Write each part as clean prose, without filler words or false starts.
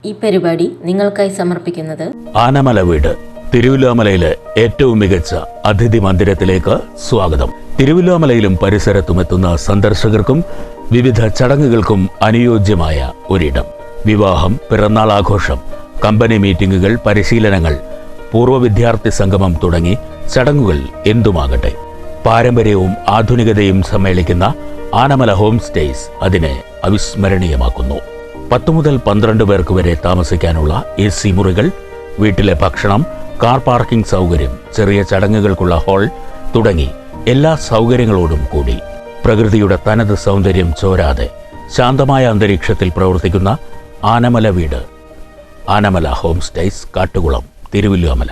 ഈ പരിപാടി നിങ്ങൾക്കായി സമർപ്പിക്കുന്നത് ആനമല വീട് തിരുവല്ലാമലയിലെ ഏറ്റവും മികച്ച അതിഥി മന്ദിരത്തിലേക്ക് സ്വാഗതം. തിരുവല്ലാമലയിലും പരിസരത്തും എത്തുന്ന സന്ദർശകർക്കും വിവിധ ചടങ്ങുകൾക്കും അനുയോജ്യമായ ഒരിടം. വിവാഹം, പിറന്നാൾ ആഘോഷം, കമ്പനി മീറ്റിംഗുകൾ, പരിശീലനങ്ങൾ, പൂർവ്വ വിദ്യാർത്ഥി സംഗമം തുടങ്ങി ചടങ്ങുകൾ എന്തുമാകട്ടെ, പാരമ്പര്യവും ആധുനികതയും സമ്മേളിക്കുന്ന ആനമല ഹോം സ്റ്റേസ് അതിനെ അവിസ്മരണീയമാക്കുന്നു. 10 മുതൽ 12 പേർക്ക് വരെ താമസിക്കാനുള്ള AC മുറികൾ, വീട്ടിലെ ഭക്ഷണം, കാർ പാർക്കിംഗ് സൗകര്യം, ചെറിയ ചടങ്ങുകൾക്കുള്ള ഹാൾ തുടങ്ങി എല്ലാ സൗകര്യങ്ങളോടും കൂടി പ്രകൃതിയുടെ തനത് സൗന്ദര്യം ചോരാതെ ശാന്തമായ അന്തരീക്ഷത്തിൽ പ്രവർത്തിക്കുന്ന ആനമല വീട്, ആനമല ഹോം സ്റ്റേസ്, കാട്ടുകുളം, തിരുവല്ലാമല.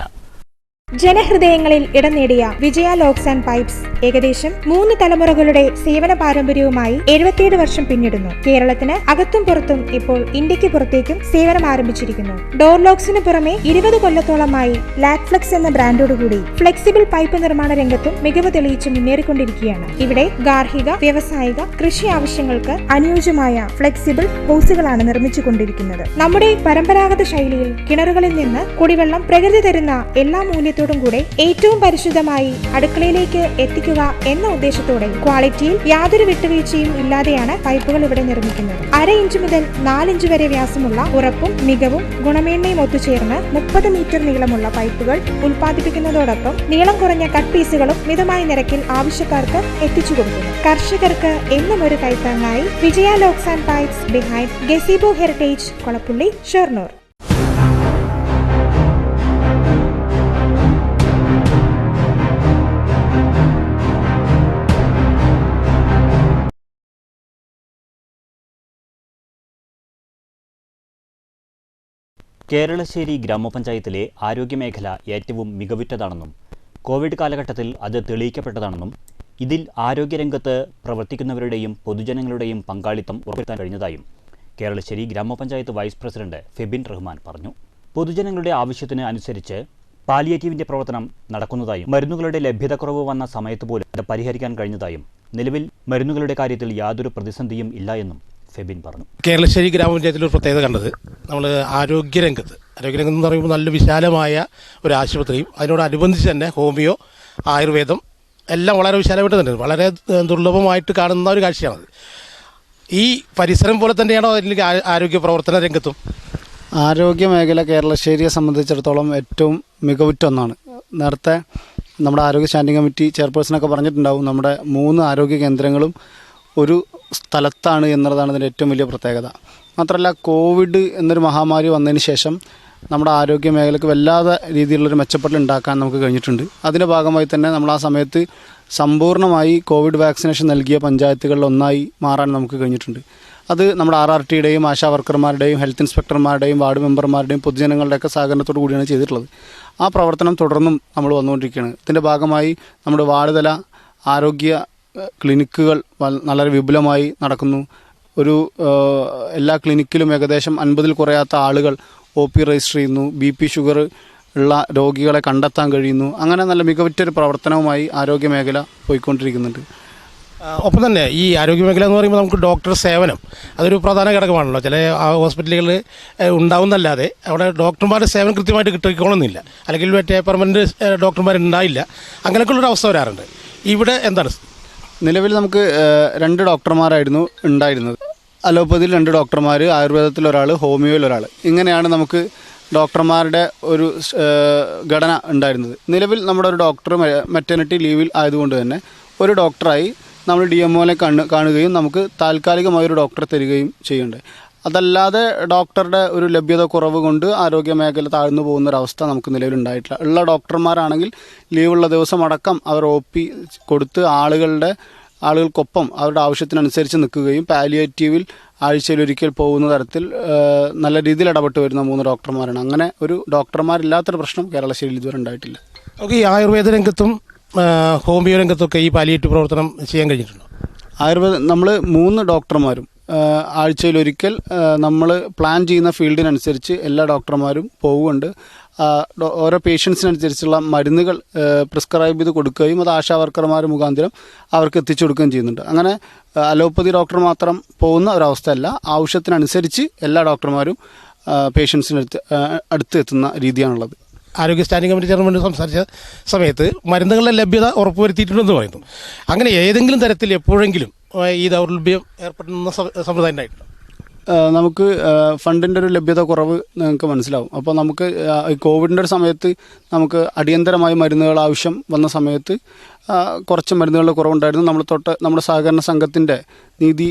ജനഹൃദയങ്ങളിൽ ഇടം നേടിയ വിജയ ലോക്സ് ആൻഡ് പൈപ്സ് ഏകദേശം 3 തലമുറകളുടെ സേവന പാരമ്പര്യവുമായി 77 വർഷം പിന്നിടുന്നു. കേരളത്തിന് അകത്തും പുറത്തും ഇപ്പോൾ ഇന്ത്യക്ക് പുറത്തേക്കും സേവനം ആരംഭിച്ചിരിക്കുന്നു. ഡോർ ലോക്സിന് പുറമെ 20 കൊല്ലത്തോളമായി ലാക്ഫ്ലെക്സ് എന്ന ബ്രാൻഡോടുകൂടി ഫ്ലെക്സിബിൾ പൈപ്പ് നിർമ്മാണ രംഗത്തും മികവ് തെളിയിച്ച് മുന്നേറിക്കൊണ്ടിരിക്കുകയാണ്. ഇവിടെ ഗാർഹിക, വ്യവസായിക, കൃഷി ആവശ്യങ്ങൾക്ക് അനുയോജ്യമായ ഫ്ലെക്സിബിൾ ഹോസുകളാണ് നിർമ്മിച്ചുകൊണ്ടിരിക്കുന്നത്. നമ്മുടെ പരമ്പരാഗത ശൈലിയിൽ കിണറുകളിൽ നിന്ന് കുടിവെള്ളം പ്രകൃതി തരുന്ന എല്ലാ മൂല്യത്തോടും കൂടെ ഏറ്റവും പരിശുദ്ധമായി അടുക്കളയിലേക്ക് എത്തിക്കുക എന്ന ഉദ്ദേശത്തോടെ ക്വാളിറ്റിയിൽ യാതൊരു വിട്ടുവീഴ്ചയും ഇല്ലാതെയാണ് പൈപ്പുകൾ ഇവിടെ നിർമ്മിക്കുന്നത്. 1/2 ഇഞ്ച് മുതൽ 4 ഇഞ്ച് വരെ വ്യാസമുള്ള ഉറപ്പും മികവും ഗുണമേന്മയും ഒത്തുചേർന്ന് 30 മീറ്റർ നീളമുള്ള പൈപ്പുകൾ ഉൽപ്പാദിപ്പിക്കുന്നതോടൊപ്പം നീളം കുറഞ്ഞ കട്ട് പീസുകളും മിതമായ നിരക്കിൽ ആവശ്യക്കാർക്ക് എത്തിച്ചു കൊടുക്കുന്നു. കർഷകർക്ക് എന്നും ഒരു കൈത്താങ്ങായി Vijaya locks and pipes, behind gazebo heritage, Kolappulli, Shoranur. Keralassery ഗ്രാമപഞ്ചായത്തിലെ ആരോഗ്യമേഖല ഏറ്റവും മികവുറ്റതാണെന്നും കോവിഡ് കാലഘട്ടത്തിൽ അത് തെളിയിക്കപ്പെട്ടതാണെന്നും ഇതിൽ ആരോഗ്യരംഗത്ത് പ്രവർത്തിക്കുന്നവരുടെയും പൊതുജനങ്ങളുടെയും പങ്കാളിത്തം ഉറപ്പുവരുത്താൻ കഴിഞ്ഞതായും കേരളശ്ശേരി ഗ്രാമപഞ്ചായത്ത് വൈസ് പ്രസിഡന്റ് ഫെബിൻ റഹ്മാൻ പറഞ്ഞു. പൊതുജനങ്ങളുടെ ആവശ്യത്തിന് അനുസരിച്ച് പാലിയേറ്റീവിന്റെ പ്രവർത്തനം നടക്കുന്നതായും മരുന്നുകളുടെ ലഭ്യതക്കുറവ് വന്ന സമയത്ത് പോലും അത് പരിഹരിക്കാൻ കഴിഞ്ഞതായും നിലവിൽ മരുന്നുകളുടെ കാര്യത്തിൽ യാതൊരു പ്രതിസന്ധിയും ഇല്ല എന്നും ഫെബിൻ പറഞ്ഞു. കേരളശ്ശേരി ഗ്രാമപഞ്ചായത്തിൽ ഒരു പ്രത്യേകത കണ്ടത്, നമ്മൾ ആരോഗ്യരംഗത്ത് എന്ന് പറയുമ്പോൾ നല്ല വിശാലമായ ഒരു ആശുപത്രിയും അതിനോടനുബന്ധിച്ച് തന്നെ ഹോമിയോ, ആയുർവേദം എല്ലാം വളരെ വിശാലമായിട്ട് തന്നെ വളരെ ദുർലഭമായിട്ട് കാണുന്ന ഒരു കാഴ്ചയാണത്. ഈ പരിസരം പോലെ തന്നെയാണോ അല്ലെങ്കിൽ ആരോഗ്യ പ്രവർത്തന രംഗത്തും? ആരോഗ്യ മേഖല കേരളശ്ശേരിയെ സംബന്ധിച്ചിടത്തോളം ഏറ്റവും മികവുറ്റ ഒന്നാണ്. നേരത്തെ നമ്മുടെ ആരോഗ്യ സ്റ്റാൻഡിംഗ് കമ്മിറ്റി ചെയർപേഴ്സണൊക്കെ പറഞ്ഞിട്ടുണ്ടാവും, നമ്മുടെ 3 ആരോഗ്യ കേന്ദ്രങ്ങളും ഒരു സ്ഥലത്താണ് എന്നുള്ളതാണ് ഇതിൻ്റെ ഏറ്റവും വലിയ പ്രത്യേകത. മാത്രമല്ല, കോവിഡ് എന്നൊരു മഹാമാരി വന്നതിന് ശേഷം നമ്മുടെ ആരോഗ്യ മേഖലയ്ക്ക് വല്ലാതെ രീതിയിലുള്ളൊരു മെച്ചപ്പെടൽ ഉണ്ടാക്കാൻ നമുക്ക് കഴിഞ്ഞിട്ടുണ്ട്. അതിൻ്റെ ഭാഗമായി തന്നെ നമ്മൾ ആ സമയത്ത് സമ്പൂർണ്ണമായി കോവിഡ് വാക്സിനേഷൻ നൽകിയ പഞ്ചായത്തുകളിൽ ഒന്നായി മാറാൻ നമുക്ക് കഴിഞ്ഞിട്ടുണ്ട്. അത് നമ്മുടെ RRTയുടെയും ആശാ വർക്കർമാരുടെയും ഹെൽത്ത് ഇൻസ്പെക്ടർമാരുടെയും വാർഡ് മെമ്പർമാരുടെയും പൊതുജനങ്ങളുടെയൊക്കെ സഹകരണത്തോടു കൂടിയാണ് ചെയ്തിട്ടുള്ളത്. ആ പ്രവർത്തനം തുടർന്നും നമ്മൾ വന്നുകൊണ്ടിരിക്കുകയാണ്. ഇതിൻ്റെ ഭാഗമായി നമ്മുടെ വാർഡ് തല ആരോഗ്യ ക്ലിനിക്കുകൾ വളരെ വിപുലമായി നടക്കുന്നു. എല്ലാ ക്ലിനിക്കിലും ഏകദേശം 50-ൽ കുറയാത്ത ആളുകൾ OP രജിസ്റ്റർ ചെയ്യുന്നു. BP, ഷുഗർ ഉള്ള രോഗികളെ കണ്ടെത്താൻ കഴിയുന്നു. അങ്ങനെ നല്ല മികവുറ്റൊരു പ്രവർത്തനവുമായി ആരോഗ്യ മേഖല പോയിക്കൊണ്ടിരിക്കുന്നുണ്ട്. ഒപ്പം തന്നെ ഈ ആരോഗ്യമേഖല എന്ന് പറയുമ്പോൾ നമുക്ക് ഡോക്ടർ സേവനം അതൊരു പ്രധാന ഘടകമാണല്ലോ. ചില ഹോസ്പിറ്റലുകളിൽ ഉണ്ടാവുന്നല്ലാതെ അവിടെ ഡോക്ടർമാരുടെ സേവനം കൃത്യമായിട്ട് കിട്ടിക്കോണമെന്നില്ല, അല്ലെങ്കിൽ മറ്റേ പെർമനൻറ്റ് ഡോക്ടർമാരുണ്ടായില്ല. അങ്ങനെയൊക്കെയുള്ളൊരു അവസ്ഥ വരാറുണ്ട്. ഇവിടെ എന്താണ്? നിലവിൽ നമുക്ക് 2 ഡോക്ടർമാരായിരുന്നു ഉണ്ടായിരുന്നത്. അലോപ്പതിയിൽ 2 ഡോക്ടർമാർ, ആയുർവേദത്തിൽ ഒരാൾ, ഹോമിയോയിൽ ഒരാൾ. ഇങ്ങനെയാണ് നമുക്ക് ഡോക്ടർമാരുടെ ഒരു ഘടന ഉണ്ടായിരുന്നത്. നിലവിൽ നമ്മുടെ ഒരു ഡോക്ടർ മെറ്റേണിറ്റി ലീവിൽ ആയതുകൊണ്ട് തന്നെ ഒരു ഡോക്ടറായി നമ്മൾ DMOനെ കാണുകയും നമുക്ക് താൽക്കാലികമായൊരു ഡോക്ടറെ തരികയും ചെയ്യുന്നുണ്ട്. അതല്ലാതെ ഡോക്ടറുടെ ഒരു ലഭ്യത കുറവ് കൊണ്ട് ആരോഗ്യ മേഖല താഴ്ന്നു പോകുന്നൊരവസ്ഥ നമുക്ക് നിലവിലുണ്ടായിട്ടില്ല. ഉള്ള ഡോക്ടർമാരാണെങ്കിൽ ലീവുള്ള ദിവസം അടക്കം അവർ OP കൊടുത്ത് ആളുകൾക്കൊപ്പം അവരുടെ ആവശ്യത്തിനനുസരിച്ച് നിൽക്കുകയും പാലിയേറ്റീവിൽ ആഴ്ചയിലൊരിക്കൽ പോകുന്ന തരത്തിൽ നല്ല രീതിയിൽ ഇടപെട്ട് വരുന്ന 3 ഡോക്ടർമാരാണ്. അങ്ങനെ ഒരു ഡോക്ടർമാരില്ലാത്തൊരു പ്രശ്നം കേരളശ്ശേരിയിൽ ഇതുവരെ ഉണ്ടായിട്ടില്ല. ഓക്കെ, ഈ ആയുർവേദ രംഗത്തും ഹോമിയോ രംഗത്തൊക്കെ ഈ പാലിയേറ്റീവ് പ്രവർത്തനം ചെയ്യാൻ കഴിഞ്ഞിട്ടുണ്ടോ? ആയുർവേദം നമ്മൾ 3 ഡോക്ടർമാരും ആഴ്ചയിലൊരിക്കൽ നമ്മൾ പ്ലാൻ ചെയ്യുന്ന ഫീൽഡിനനുസരിച്ച് എല്ലാ ഡോക്ടർമാരും പോകുന്നുണ്ട്. ഓരോ പേഷ്യൻസിനനുസരിച്ചുള്ള മരുന്നുകൾ പ്രിസ്ക്രൈബ് ചെയ്ത് കൊടുക്കുകയും അത് ആശാ വർക്കർമാർ മുഖാന്തരം അവർക്ക് എത്തിച്ചു കൊടുക്കുകയും ചെയ്യുന്നുണ്ട്. അങ്ങനെ അലോപ്പതി ഡോക്ടർ മാത്രം പോകുന്ന ഒരവസ്ഥയല്ല, ആവശ്യത്തിനനുസരിച്ച് എല്ലാ ഡോക്ടർമാരും പേഷ്യൻസിന് അടുത്ത് എത്തുന്ന രീതിയാണുള്ളത്. ആരോഗ്യ സ്റ്റാൻഡിംഗ് കമ്മിറ്റി ചെയർമാൻ സംസാരിച്ച സമയത്ത് മരുന്നുകളുടെ ലഭ്യത ഉറപ്പുവരുത്തിയിട്ടുണ്ടെന്ന് പറയുന്നു. അങ്ങനെ ഏതെങ്കിലും തരത്തിൽ എപ്പോഴെങ്കിലും ഈ ദൗർലഭ്യം ഏർപ്പെടുന്ന സമ്പ്രദായം ഉണ്ടായിട്ടുണ്ട്? നമുക്ക് ഫണ്ടിൻ്റെ ഒരു ലഭ്യത കുറവ് നിങ്ങൾക്ക് മനസ്സിലാവും. അപ്പോൾ നമുക്ക് കോവിഡിൻ്റെ ഒരു സമയത്ത് നമുക്ക് അടിയന്തരമായി മരുന്നുകൾ ആവശ്യം വന്ന സമയത്ത് കുറച്ച് മരുന്നുകളുടെ കുറവുണ്ടായിരുന്നു. നമ്മുടെ സഹകരണ സംഘത്തിൻ്റെ നീതി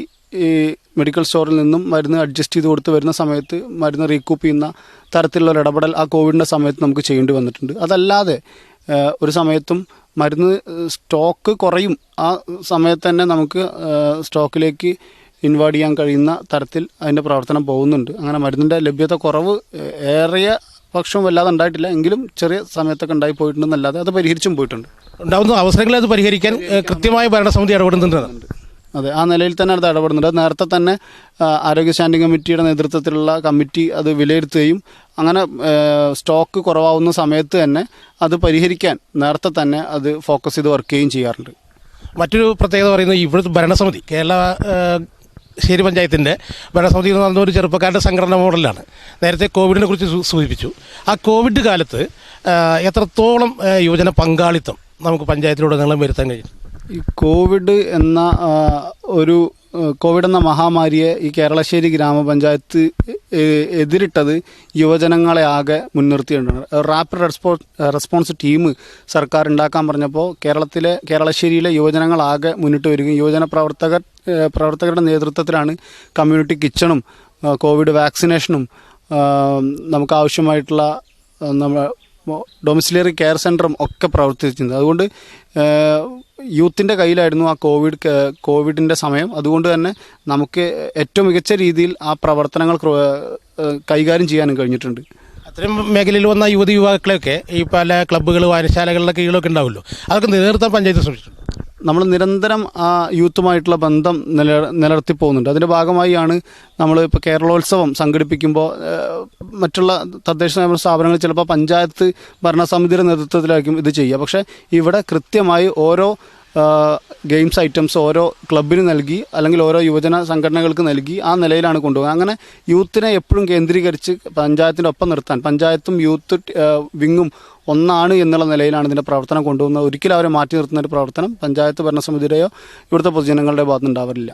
മെഡിക്കൽ സ്റ്റോറിൽ നിന്നും മരുന്ന് അഡ്ജസ്റ്റ് ചെയ്ത് കൊടുത്ത് വരുന്ന സമയത്ത് മരുന്ന് റീകൂപ്പ് ചെയ്യുന്ന തരത്തിലുള്ള ഒരു ഇടപെടൽ ആ കോവിഡിൻ്റെ സമയത്ത് നമുക്ക് ചെയ്യേണ്ടി വന്നിട്ടുണ്ട്. അതല്ലാതെ ഒരു സമയത്തും മരുന്ന് സ്റ്റോക്ക് കുറയും. ആ സമയത്ത് തന്നെ നമുക്ക് സ്റ്റോക്കിലേക്ക് ഇൻവാർഡ് ചെയ്യാൻ കഴിയുന്ന തരത്തിൽ അതിൻ്റെ പ്രവർത്തനം പോകുന്നുണ്ട്. അങ്ങനെ മരുന്നിൻ്റെ ലഭ്യത കുറവ് ഏറിയ പക്ഷം വല്ലാതെ ഉണ്ടായിട്ടില്ല, എങ്കിലും ചെറിയ സമയത്തൊക്കെ ഉണ്ടായി പോയിട്ടുണ്ടെന്നല്ലാതെ അത് പരിഹരിച്ചും പോയിട്ടുണ്ട്. ഉണ്ടാകുന്ന അവസരങ്ങളെ അത് പരിഹരിക്കാൻ കൃത്യമായി ഭരണസമിതി ഇടപെടുന്നുണ്ട്. അതെ, ആ നിലയിൽ തന്നെ അത് ഇടപെടുന്നുണ്ട്. നേരത്തെ തന്നെ ആരോഗ്യ സ്റ്റാൻഡിംഗ് കമ്മിറ്റിയുടെ നേതൃത്വത്തിലുള്ള കമ്മിറ്റി അത് വിലയിരുത്തുകയും അങ്ങനെ സ്റ്റോക്ക് കുറവാകുന്ന സമയത്ത് തന്നെ അത് പരിഹരിക്കാൻ നേരത്തെ തന്നെ അത് ഫോക്കസ് ചെയ്ത് വർക്ക് ചെയ്യുകയും ചെയ്യാറുണ്ട്. മറ്റൊരു പ്രത്യേകത പറയുന്നത് ഇവിടുത്തെ ഭരണസമിതി കേരള ശേരി പഞ്ചായത്തിൻ്റെ ഭരണസമിതി എന്ന് പറഞ്ഞ ഒരു ചെറുപ്പക്കാരുടെ സംഘടന മോഡലാണ്. നേരത്തെ കോവിഡിനെ കുറിച്ച് സൂചിപ്പിച്ചു. ആ കോവിഡ് കാലത്ത് എത്രത്തോളം യുവജന പങ്കാളിത്തം നമുക്ക് പഞ്ചായത്തിലുടനീളം വരുത്താൻ കഴിയും? ഈ കോവിഡ് എന്ന മഹാമാരിയെ ഈ കേരളശ്ശേരി ഗ്രാമപഞ്ചായത്ത് എതിരിട്ടത് യുവജനങ്ങളെ ആകെ മുൻനിർത്തിയിട്ടുണ്ട്. റാപ്പിഡ് റെസ്പോൺസ് ടീം സർക്കാർ ഉണ്ടാക്കാൻ പറഞ്ഞപ്പോൾ കേരളശ്ശേരിയിലെ യുവജനങ്ങളാകെ മുന്നിട്ട് വരികയും യുവജന പ്രവർത്തകരുടെ നേതൃത്വത്തിലാണ് കമ്മ്യൂണിറ്റി കിച്ചണും കോവിഡ് വാക്സിനേഷനും നമുക്ക് ആവശ്യമായിട്ടുള്ള ഡൊമിസിലറി കെയർ സെൻ്ററും ഒക്കെ പ്രവർത്തിച്ചിരുന്നത്. അതുകൊണ്ട് യൂത്തിൻ്റെ കയ്യിലായിരുന്നു ആ കോവിഡിൻ്റെ സമയം. അതുകൊണ്ട് തന്നെ നമുക്ക് ഏറ്റവും മികച്ച രീതിയിൽ ആ പ്രവർത്തനങ്ങൾ കൈകാര്യം ചെയ്യാനും കഴിഞ്ഞിട്ടുണ്ട്. അത്തരം മേഖലയിൽ വന്ന യുവതിയുവാക്കളെയൊക്കെ ഈ പല ക്ലബ്ബുകൾ വായനശാലകളുടെ കീഴിലൊക്കെ ഉണ്ടാവുമല്ലോ, അതൊക്കെ നിലനിർത്താൻ പഞ്ചായത്ത് ശ്രമിച്ചിട്ടുണ്ട്. നമ്മൾ നിരന്തരം ആ യൂത്തുമായിട്ടുള്ള ബന്ധം നിലനിർത്തി പോകുന്നുണ്ട്. അതിൻ്റെ ഭാഗമായാണ് നമ്മൾ ഇപ്പോൾ കേരളോത്സവം സംഘടിപ്പിക്കുമ്പോൾ മറ്റുള്ള തദ്ദേശ സ്വയംഭരണ സ്ഥാപനങ്ങൾ ചിലപ്പോൾ പഞ്ചായത്ത് ഭരണസമിതിയുടെ നേതൃത്വത്തിലായിരിക്കും ഇത് ചെയ്യുക. പക്ഷേ ഇവിടെ കൃത്യമായി ഓരോ ഗെയിംസ് ഐറ്റംസ് ഓരോ ക്ലബിന് നൽകി അല്ലെങ്കിൽ ഓരോ യുവജന സംഘടനകൾക്ക് നൽകി ആ നിലയിലാണ് കൊണ്ടുപോകുന്നത്. അങ്ങനെ യൂത്തിനെ എപ്പോഴും കേന്ദ്രീകരിച്ച് പഞ്ചായത്തിൻ്റെ ഒപ്പം നിർത്താൻ പഞ്ചായത്തും യൂത്ത് വിങ്ങും ഒന്നാണ് എന്നുള്ള നിലയിലാണ് ഇതിൻ്റെ പ്രവർത്തനം കൊണ്ടുപോകുന്നത്. ഒരിക്കലും അവരെ മാറ്റി നിർത്തുന്ന ഒരു പ്രവർത്തനം പഞ്ചായത്ത് ഭരണസമിതിയുടെയോ ഇവിടുത്തെ പൊതുജനങ്ങളുടെ ഭാഗത്തുനിന്നുണ്ടാവാറില്ല.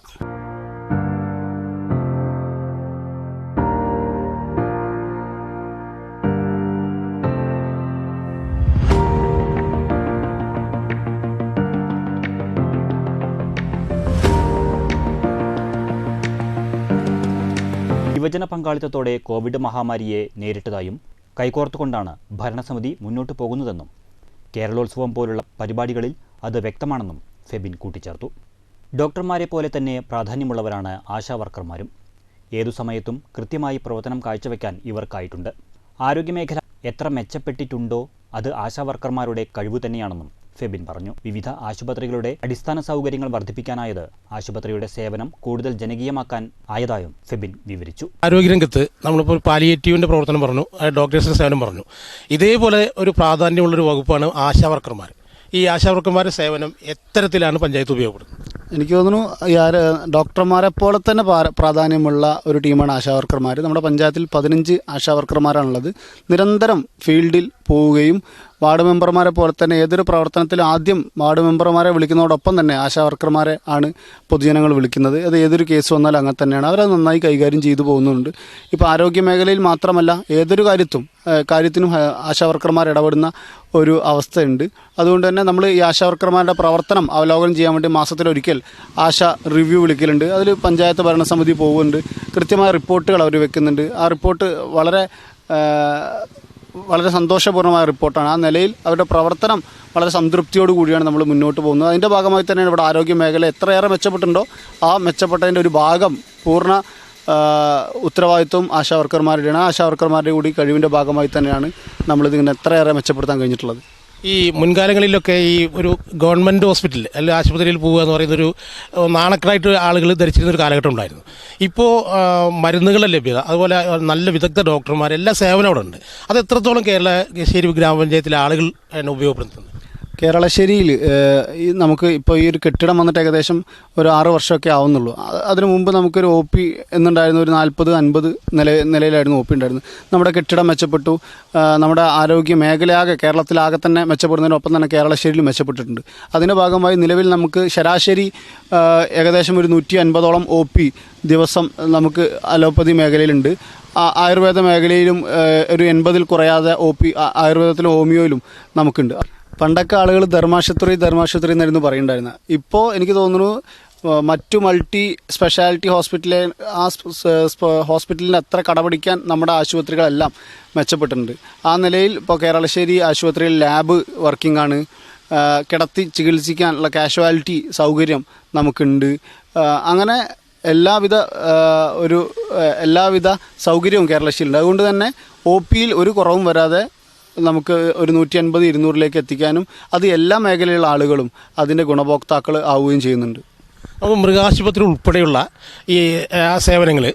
യുവജന പങ്കാളിത്തത്തോടെ കോവിഡ് മഹാമാരിയെ നേരിട്ടതായും കൈകോർത്തുകൊണ്ടാണ് ഭരണസമിതി മുന്നോട്ട് പോകുന്നതെന്നും കേരളോത്സവം പോലുള്ള പരിപാടികളിൽ അത് വ്യക്തമാണെന്നും ഫെബിൻ കൂട്ടിച്ചേർത്തു. ഡോക്ടർമാരെ പോലെ തന്നെ പ്രാധാന്യമുള്ളവരാണ് ആശാവർക്കർമാരും. ഏതു സമയത്തും കൃത്യമായി പ്രവർത്തനം കാഴ്ചവെക്കാൻ ഇവർക്കായിട്ടുണ്ട്. ആരോഗ്യമേഖല എത്ര മെച്ചപ്പെട്ടിട്ടുണ്ടോ അത് ആശാവർക്കർമാരുടെ കഴിവ് തന്നെയാണെന്നും ഫെബിൻ പറഞ്ഞു. വിവിധ ആശുപത്രികളുടെ അടിസ്ഥാന സൗകര്യങ്ങൾ വർദ്ധിപ്പിക്കാനായത് ആശുപത്രിയുടെ സേവനം കൂടുതൽ ജനകീയമാക്കാൻ ആയതായും ഫെബിൻ വിവരിച്ചു. ആരോഗ്യരംഗത്ത് നമ്മളിപ്പോൾ പാലിയേറ്റീവിൻ്റെ പ്രവർത്തനം പറഞ്ഞു, ഡോക്ടേഴ്സിൻ്റെ സേവനം പറഞ്ഞു. ഇതേപോലെ ഒരു പ്രാധാന്യമുള്ളൊരു വകുപ്പാണ് ആശാവർക്കർമാർ. ഈ ആശാവർക്കർമാരുടെ സേവനം എത്തരത്തിലാണ് പഞ്ചായത്ത് ഉപയോഗപ്പെടുന്നത്? എനിക്ക് തോന്നുന്നു ഡോക്ടർമാരെ പോലെ തന്നെ പ്രാധാന്യമുള്ള ഒരു ടീമാണ് ആശാവർക്കർമാർ. നമ്മുടെ പഞ്ചായത്തിൽ 15 ആശാവർക്കർമാരാണുള്ളത്. നിരന്തരം ഫീൽഡിൽ പോവുകയും വാർഡ് മെമ്പർമാരെ പോലെ തന്നെ ഏതൊരു പ്രവർത്തനത്തിലും ആദ്യം വാർഡ് മെമ്പർമാരെ വിളിക്കുന്നതോടൊപ്പം തന്നെ ആശാവർക്കർമാരെ ആണ് പൊതുജനങ്ങൾ വിളിക്കുന്നത്. അത് ഏതൊരു കേസ് വന്നാലും അങ്ങനെ തന്നെയാണ്. അവരത് നന്നായി കൈകാര്യം ചെയ്തു പോകുന്നുണ്ട്. ഇപ്പോൾ ആരോഗ്യ മേഖലയിൽ മാത്രമല്ല ഏതൊരു കാര്യത്തിനും ആശാവർക്കർമാർ ഇടപെടുന്ന ഒരു അവസ്ഥയുണ്ട്. അതുകൊണ്ട് തന്നെ നമ്മൾ ഈ ആശാവർക്കർമാരുടെ പ്രവർത്തനം അവലോകനം ചെയ്യാൻ വേണ്ടി മാസത്തിലൊരിക്കൽ ആശാ റിവ്യൂ വിളിക്കലുണ്ട്. അതിൽ പഞ്ചായത്ത് ഭരണസമിതി പോകുന്നുണ്ട്. കൃത്യമായ റിപ്പോർട്ടുകൾ അവർ വെക്കുന്നുണ്ട്. ആ റിപ്പോർട്ട് വളരെ സന്തോഷപൂർണ്ണമായ റിപ്പോർട്ടാണ്. ആ നിലയിൽ അവരുടെ പ്രവർത്തനം വളരെ സംതൃപ്തിയോടു കൂടിയാണ് നമ്മൾ മുന്നോട്ട് പോകുന്നത്. അതിൻ്റെ ഭാഗമായി തന്നെയാണ് ഇവിടെ ആരോഗ്യ മേഖല എത്രയേറെ മെച്ചപ്പെട്ടുണ്ടോ ആ മെച്ചപ്പെട്ടതിൻ്റെ ഒരു ഭാഗം പൂർണ്ണ ഉത്തരവാദിത്വം ആശാവർക്കർമാരുടെയാണ്. ആശാവർക്കർമാരുടെ കൂടി കഴിവിൻ്റെ ഭാഗമായി തന്നെയാണ് നമ്മളിതിങ്ങനെ എത്രയേറെ മെച്ചപ്പെടുത്താൻ കഴിഞ്ഞിട്ടുള്ളത്. ഈ മുൻകാലങ്ങളിലൊക്കെ ഈ ഒരു ഗവൺമെൻറ് ഹോസ്പിറ്റലിൽ അല്ലെങ്കിൽ ആശുപത്രിയിൽ പോവുക എന്ന് പറയുന്നൊരു നാണക്കേടായിട്ട് ആളുകൾ ധരിച്ചിരുന്നൊരു കാലഘട്ടം ഉണ്ടായിരുന്നു. ഇപ്പോൾ മരുന്നുകളുടെ ലഭ്യത, അതുപോലെ നല്ല വിദഗ്ധ ഡോക്ടർമാർ, എല്ലാ സേവനം അവിടെ ഉണ്ട്. അത് എത്രത്തോളം കേരളശ്ശേരി ഗ്രാമപഞ്ചായത്തിലെ ആളുകൾ ഉപയോഗപ്പെടുത്തുന്നത്? കേരളശ്ശേരിയിൽ നമുക്ക് ഇപ്പോൾ ഈ ഒരു കെട്ടിടം വന്നിട്ട് ഏകദേശം ഒരു 6 വർഷമൊക്കെ ആവുന്നുള്ളൂ. അതിനു മുമ്പ് നമുക്കൊരു OP എന്നുണ്ടായിരുന്നു, ഒരു 40-50 നിലയിലായിരുന്നു OP ഉണ്ടായിരുന്നത്. നമ്മുടെ കെട്ടിടം മെച്ചപ്പെട്ടു, നമ്മുടെ ആരോഗ്യ മേഖലയാകെ കേരളത്തിലാകെ തന്നെ മെച്ചപ്പെടുന്നതിനൊപ്പം തന്നെ കേരളശ്ശേരിയിൽ മെച്ചപ്പെട്ടിട്ടുണ്ട്. അതിൻ്റെ ഭാഗമായി നിലവിൽ നമുക്ക് ശരാശരി ഏകദേശം ഒരു 150ഓളം OP ദിവസം നമുക്ക് അലോപ്പതി മേഖലയിലുണ്ട്. ആയുർവേദ മേഖലയിലും ഒരു 80-ൽ കുറയാതെ OP ആയുർവേദത്തിലും ഹോമിയോയിലും നമുക്കുണ്ട്. പണ്ടൊക്കെ ആളുകൾ ധർമാശുപത്രി എന്നായിരുന്നു പറയുന്നുണ്ടായിരുന്നത്. ഇപ്പോൾ എനിക്ക് തോന്നുന്നു മറ്റു മൾട്ടി സ്പെഷ്യാലിറ്റി ഹോസ്പിറ്റലിന് അത്ര കടപിടിക്കാൻ നമ്മുടെ ആശുപത്രികളെല്ലാം മെച്ചപ്പെട്ടിട്ടുണ്ട്. ആ നിലയിൽ ഇപ്പോൾ കേരളശ്ശേരി ആശുപത്രിയിൽ ലാബ് വർക്കിംഗ് ആണ്, കിടത്തി ചികിത്സിക്കാനുള്ള കാഷ്വാലിറ്റി സൗകര്യം നമുക്കുണ്ട്. അങ്ങനെ എല്ലാവിധ സൗകര്യവും കേരളശ്ശേരിയിലുണ്ട്. അതുകൊണ്ട് തന്നെ OPയിൽ ഒരു കുറവും വരാതെ നമുക്ക് ഒരു 150-200ലേക്ക് എത്തിക്കാനും അത് എല്ലാ മേഖലയിലുള്ള ആളുകളും അതിൻ്റെ ഗുണഭോക്താക്കൾ ആവുകയും ചെയ്യുന്നുണ്ട്. അപ്പോൾ മൃഗാശുപത്രി ഉൾപ്പെടെയുള്ള ഈ സേവനങ്ങൾ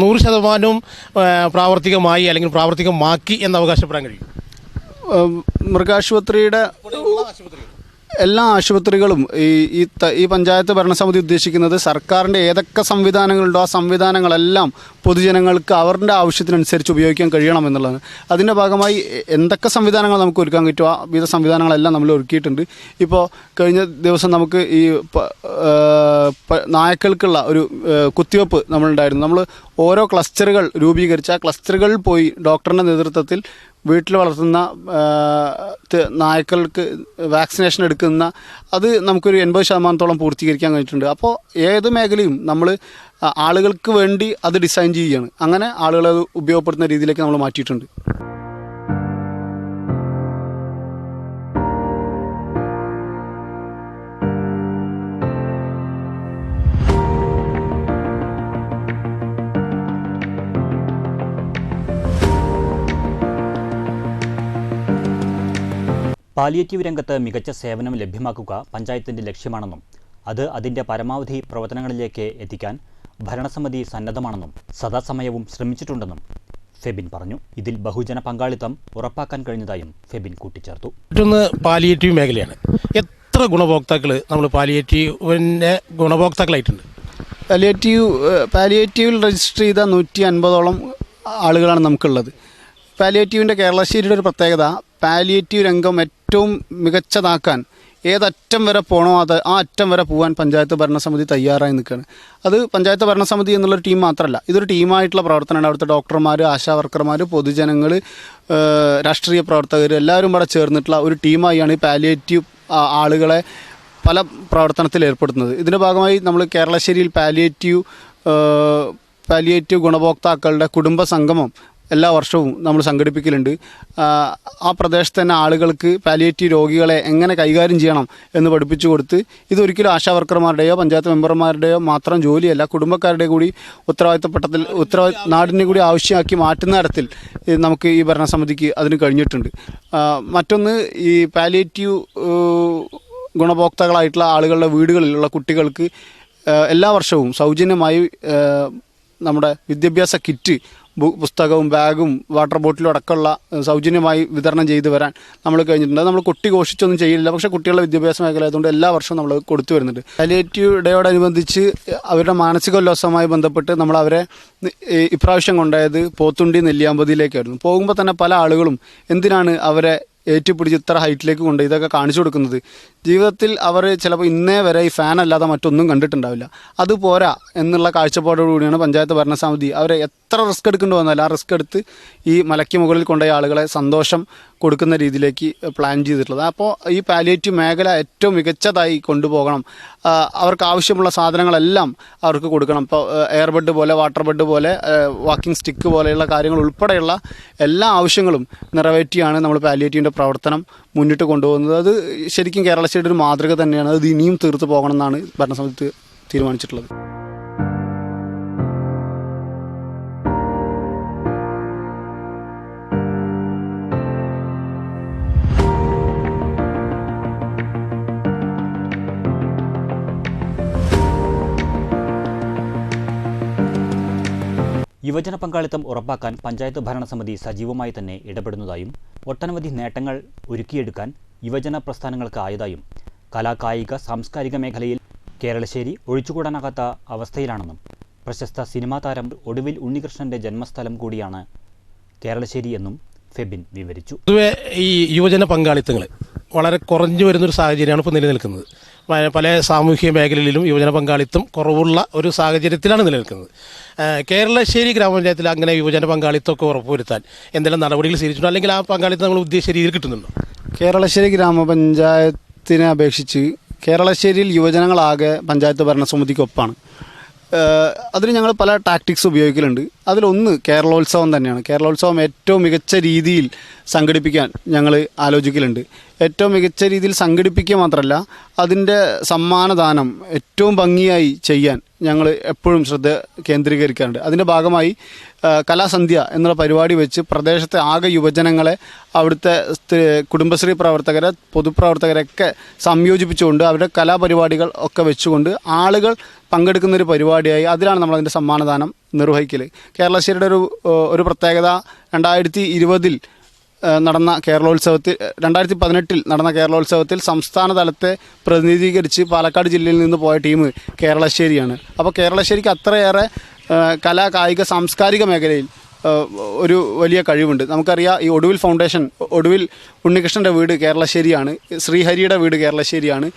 100% പ്രാവർത്തികമായി അല്ലെങ്കിൽ പ്രാവർത്തികമാക്കി എന്ന് അവകാശപ്പെടാൻ കഴിയും. മൃഗാശുപത്രിയുടെ എല്ലാ ആശുപത്രികളും ഈ പഞ്ചായത്ത് ഭരണസമിതി ഉദ്ദേശിക്കുന്നത് സർക്കാരിൻ്റെ ഏതൊക്കെ സംവിധാനങ്ങളുണ്ടോ ആ സംവിധാനങ്ങളെല്ലാം പൊതുജനങ്ങൾക്ക് അവരുടെ ആവശ്യത്തിനനുസരിച്ച് ഉപയോഗിക്കാൻ കഴിയണം എന്നുള്ളതാണ്. അതിൻ്റെ ഭാഗമായി എന്തൊക്കെ സംവിധാനങ്ങൾ നമുക്ക് ഒരുക്കാൻ പറ്റുമോ ആ വിവിധ സംവിധാനങ്ങളെല്ലാം നമ്മൾ ഒരുക്കിയിട്ടുണ്ട്. ഇപ്പോൾ കഴിഞ്ഞ ദിവസം നമുക്ക് ഈ നായ്ക്കൾക്കുള്ള ഒരു കുത്തിവെപ്പ് നമ്മളുണ്ടായിരുന്നു. നമ്മൾ ഓരോ ക്ലസ്റ്ററുകൾ രൂപീകരിച്ച് ആ ക്ലസ്റ്ററുകളിൽ പോയി ഡോക്ടറുടെ നേതൃത്വത്തിൽ വീട്ടിൽ വളർത്തുന്ന നായ്ക്കൾക്ക് വാക്സിനേഷൻ എടുക്കുന്ന അത് നമുക്കൊരു 80% പൂർത്തീകരിക്കാൻ കഴിഞ്ഞിട്ടുണ്ട്. അപ്പോൾ ഏത് മേഖലയും നമ്മൾ ആളുകൾക്ക് വേണ്ടി അത് ഡിസൈൻ ചെയ്യുകയാണ്. അങ്ങനെ ആളുകളെ ഉപയോഗപ്പെടുത്തുന്ന രീതിയിലേക്ക് നമ്മൾ മാറ്റിയിട്ടുണ്ട്. പാലിയേറ്റീവ് രംഗത്ത് മികച്ച സേവനം ലഭ്യമാക്കുക പഞ്ചായത്തിൻ്റെ ലക്ഷ്യമാണെന്നും അത് അതിൻ്റെ പരമാവധി പ്രവർത്തനങ്ങളിലേക്ക് എത്തിക്കാൻ ഭരണസമിതി സന്നദ്ധമാണെന്നും സദാസമയവും ശ്രമിച്ചിട്ടുണ്ടെന്നും ഫെബിൻ പറഞ്ഞു. ഇതിൽ ബഹുജന പങ്കാളിത്തം ഉറപ്പാക്കാൻ കഴിഞ്ഞതായും ഫെബിൻ കൂട്ടിച്ചേർത്തു. മറ്റൊന്ന് പാലിയേറ്റീവ് മേഖലയാണ്. എത്ര ഗുണഭോക്താക്കൾ നമ്മൾ പാലിയേറ്റീവിൻ്റെ ഗുണഭോക്താക്കളായിട്ടുണ്ട്? പാലിയേറ്റീവിൽ രജിസ്റ്റർ ചെയ്ത 150ഓളം ആളുകളാണ് നമുക്കുള്ളത്. പാലിയേറ്റീവിൻ്റെ കേരളശ്ശേരിയുടെ ഒരു പ്രത്യേകത, പാലിയേറ്റീവ് രംഗം ഏറ്റവും മികച്ചതാക്കാൻ ഏതറ്റം വരെ പോകണോ ആ അറ്റം വരെ പോകാൻ പഞ്ചായത്ത് ഭരണസമിതി തയ്യാറായി നിൽക്കുകയാണ്. അത് പഞ്ചായത്ത് ഭരണസമിതി എന്നുള്ളൊരു ടീം മാത്രമല്ല, ഇതൊരു ടീമായിട്ടുള്ള പ്രവർത്തനമാണ്. അവിടുത്തെ ഡോക്ടർമാർ, ആശാവർക്കർമാർ, പൊതുജനങ്ങൾ, രാഷ്ട്രീയ പ്രവർത്തകർ എല്ലാവരും ഇവിടെ ചേർന്നിട്ടുള്ള ഒരു ടീമായാണ് ഈ പാലിയേറ്റീവ് ആളുകളെ പല പ്രവർത്തനത്തിൽ ഏർപ്പെടുത്തുന്നത്. ഇതിൻ്റെ ഭാഗമായി നമ്മൾ കേരളശ്ശേരിയിൽ പാലിയേറ്റീവ് ഗുണഭോക്താക്കളുടെ കുടുംബ സംഗമം എല്ലാ വർഷവും നമ്മൾ സംഘടിപ്പിക്കലുണ്ട്. ആ പ്രദേശത്ത് തന്നെ ആളുകൾക്ക് പാലിയേറ്റീവ് രോഗികളെ എങ്ങനെ കൈകാര്യം ചെയ്യണം എന്ന് പഠിപ്പിച്ചു കൊടുത്ത്, ഇതൊരിക്കലും ആശാവർക്കർമാരുടെയോ പഞ്ചായത്ത് മെമ്പർമാരുടെയോ മാത്രം ജോലിയല്ല, കുടുംബക്കാരുടെ കൂടി നാടിനെ കൂടി ആവശ്യമാക്കി മാറ്റുന്ന തരത്തിൽ നമുക്ക് ഈ ഭരണസമിതിക്ക് അതിന് കഴിഞ്ഞിട്ടുണ്ട്. മറ്റൊന്ന്, ഈ പാലിയേറ്റീവ് ഗുണഭോക്താക്കളായിട്ടുള്ള ആളുകളുടെ വീടുകളിലുള്ള കുട്ടികൾക്ക് എല്ലാ വർഷവും സൗജന്യമായി നമ്മുടെ വിദ്യാഭ്യാസ കിറ്റ്, പുസ്തകവും ബാഗും വാട്ടർ ബോട്ടിലും അടക്കമുള്ള സൗജന്യമായി വിതരണം ചെയ്തു വരാൻ നമ്മൾ കഴിഞ്ഞിട്ടുണ്ട്. നമ്മൾ കൊട്ടിഘോഷിച്ചൊന്നും ചെയ്യില്ല, പക്ഷേ കുട്ടികളുടെ വിദ്യാഭ്യാസ മേഖല ആയതുകൊണ്ട് എല്ലാ വർഷവും നമ്മൾ കൊടുത്തു വരുന്നുണ്ട്. പാലിയേറ്റീവ് ഡേയോടനുബന്ധിച്ച് അവരുടെ മാനസികോല്ലാസവുമായി ബന്ധപ്പെട്ട് നമ്മൾ അവരെ ഇപ്രാവശ്യം കൊണ്ടുപോയത് പോത്തുണ്ടി നെല്ലിയാമ്പതിയിലേക്കായിരുന്നു. പോകുമ്പോൾ തന്നെ പല ആളുകളും എന്തിനാണ് അവരെ ഏറ്റുപിടിച്ച് ഇത്ര ഹൈറ്റിലേക്ക് കൊണ്ട് ഇതൊക്കെ കാണിച്ചു കൊടുക്കുന്നത്? ജീവിതത്തിൽ അവർ ചിലപ്പോൾ ഇന്നേ വരെ ഈ ഫാൻ അല്ലാതെ മറ്റൊന്നും കണ്ടിട്ടുണ്ടാവില്ല. അതുപോരാ എന്നുള്ള കാഴ്ചപ്പാടോടുകൂടിയാണ് പഞ്ചായത്ത് ഭരണസമിതി അവരെ എത്ര റിസ്ക് എടുക്കേണ്ടി വന്നാലും ആ റിസ്ക് എടുത്ത് ഈ മലയ്ക്ക് മുകളിൽ കൊണ്ടുപോയ ആളുകളെ സന്തോഷം കൊടുക്കുന്ന രീതിയിലേക്ക് പ്ലാൻ ചെയ്തിട്ടുള്ളത്. അപ്പോൾ ഈ പാലിയേറ്റീവ് മേഖല ഏറ്റവും മികച്ചതായി കൊണ്ടുപോകണം. അവർക്ക് ആവശ്യമുള്ള സാധനങ്ങളെല്ലാം അവർക്ക് കൊടുക്കണം. ഇപ്പോൾ എയർ ബെഡ് പോലെ, വാട്ടർ ബെഡ് പോലെ, വാക്കിംഗ് സ്റ്റിക്ക് പോലെയുള്ള കാര്യങ്ങൾ ഉൾപ്പെടെയുള്ള എല്ലാ ആവശ്യങ്ങളും നിറവേറ്റിയാണ് നമ്മൾ പാലിയേറ്റീവിൻ്റെ പ്രവർത്തനം മുന്നിട്ട് കൊണ്ടുപോകുന്നത്. അത് ശരിക്കും കേരളശ്ശേരിയുടെ ഒരു മാതൃക തന്നെയാണ്. അത് ഇനിയും തീർത്തു പോകണമെന്നാണ് ഭരണസമിതി തീരുമാനിച്ചിട്ടുള്ളത്. യുവജന പങ്കാളിത്തം ഉറപ്പാക്കാൻ പഞ്ചായത്ത് ഭരണസമിതി സജീവമായി തന്നെ ഇടപെടുന്നതായും ഒട്ടനവധി നേട്ടങ്ങൾ ഒരുക്കിയെടുക്കാൻ യുവജന പ്രസ്ഥാനങ്ങൾക്ക് ആയതായും കലാകായിക സാംസ്കാരിക മേഖലയിൽ കേരളശ്ശേരി ഒഴിച്ചുകൂടാനാകാത്ത അവസ്ഥയിലാണെന്നും പ്രശസ്ത സിനിമാ താരം ഒടുവിൽ ഉണ്ണികൃഷ്ണൻ്റെ ജന്മസ്ഥലം കൂടിയാണ് കേരളശ്ശേരി എന്നും ഫെബിൻ വിവരിച്ചു. പൊതുവെ ഈ യുവജന പങ്കാളിത്തങ്ങൾ വളരെ കുറഞ്ഞു വരുന്നൊരു സാഹചര്യമാണ് ഇപ്പോൾ നിലനിൽക്കുന്നത്. പല സാമൂഹിക മേഖലയിലും യുവജന പങ്കാളിത്തം കുറവുള്ള ഒരു സാഹചര്യത്തിലാണ് നിലനിൽക്കുന്നത്. കേരളശ്ശേരി ഗ്രാമപഞ്ചായത്തിൽ അങ്ങനെ യുവജന പങ്കാളിത്തമൊക്കെ ഉറപ്പുവരുത്താൻ എന്തെങ്കിലും നടപടികൾ സ്വീകരിച്ചിട്ടുണ്ടോ, അല്ലെങ്കിൽ ആ പങ്കാളിത്തം നമ്മൾ ഉദ്ദേശിച്ച രീതിയിൽ കിട്ടുന്നുണ്ടോ? കേരളശ്ശേരി ഗ്രാമപഞ്ചായത്തിനെ അപേക്ഷിച്ച് കേരളശ്ശേരിയിൽ യുവജനങ്ങളാകെ പഞ്ചായത്ത് ഭരണസമിതിക്കൊപ്പാണ്. അതിന് ഞങ്ങൾ പല ടാക്ടിക്സ് ഉപയോഗിക്കലുണ്ട്. അതിലൊന്ന് കേരളോത്സവം തന്നെയാണ്. കേരളോത്സവം ഏറ്റവും മികച്ച രീതിയിൽ സംഘടിപ്പിക്കാൻ ഞങ്ങൾ ആലോചിക്കലുണ്ട്. ഏറ്റവും മികച്ച രീതിയിൽ സംഘടിപ്പിക്കുക മാത്രമല്ല, അതിൻ്റെ സമ്മാനദാനം ഏറ്റവും ഭംഗിയായി ചെയ്യാൻ ഞങ്ങൾ എപ്പോഴും ശ്രദ്ധ കേന്ദ്രീകരിക്കാറുണ്ട്. അതിൻ്റെ ഭാഗമായി കലാസന്ധ്യ എന്നുള്ള പരിപാടി വെച്ച് പ്രദേശത്തെ ആകെ യുവജനങ്ങളെ അവിടുത്തെ കുടുംബശ്രീ പ്രവർത്തകരെ, പൊതുപ്രവർത്തകരൊക്കെ സംയോജിപ്പിച്ചുകൊണ്ട് അവരുടെ കലാപരിപാടികൾ ഒക്കെ വെച്ചുകൊണ്ട് ആളുകൾ പങ്കെടുക്കുന്നൊരു പരിപാടിയായി അതിലാണ് നമ്മളതിൻ്റെ സമ്മാനദാനം നിർവഹിക്കൽ. കേരളശ്ശേരിയുടെ ഒരു പ്രത്യേകത 2020 നടന്ന കേരളോത്സവത്തിൽ 2018 നടന്ന കേരളോത്സവത്തിൽ സംസ്ഥാന തലത്തെ പ്രതിനിധീകരിച്ച് പാലക്കാട് ജില്ലയിൽ നിന്ന് പോയ ടീം കേരളശ്ശേരിയാണ്. അപ്പോൾ കേരളശ്ശേരിക്ക് അത്രയേറെ കലാ കായിക സാംസ്കാരിക മേഖലയിൽ ഒരു വലിയ കഴിവുണ്ട്. നമുക്കറിയാം, ഈ ഒടുവിൽ ഫൗണ്ടേഷൻ, ഒടുവിൽ ഉണ്ണികൃഷ്ണൻ്റെ വീട് കേരളശ്ശേരിയാണ്, ശ്രീഹരിയുടെ വീട് കേരളശ്ശേരിയാണ്.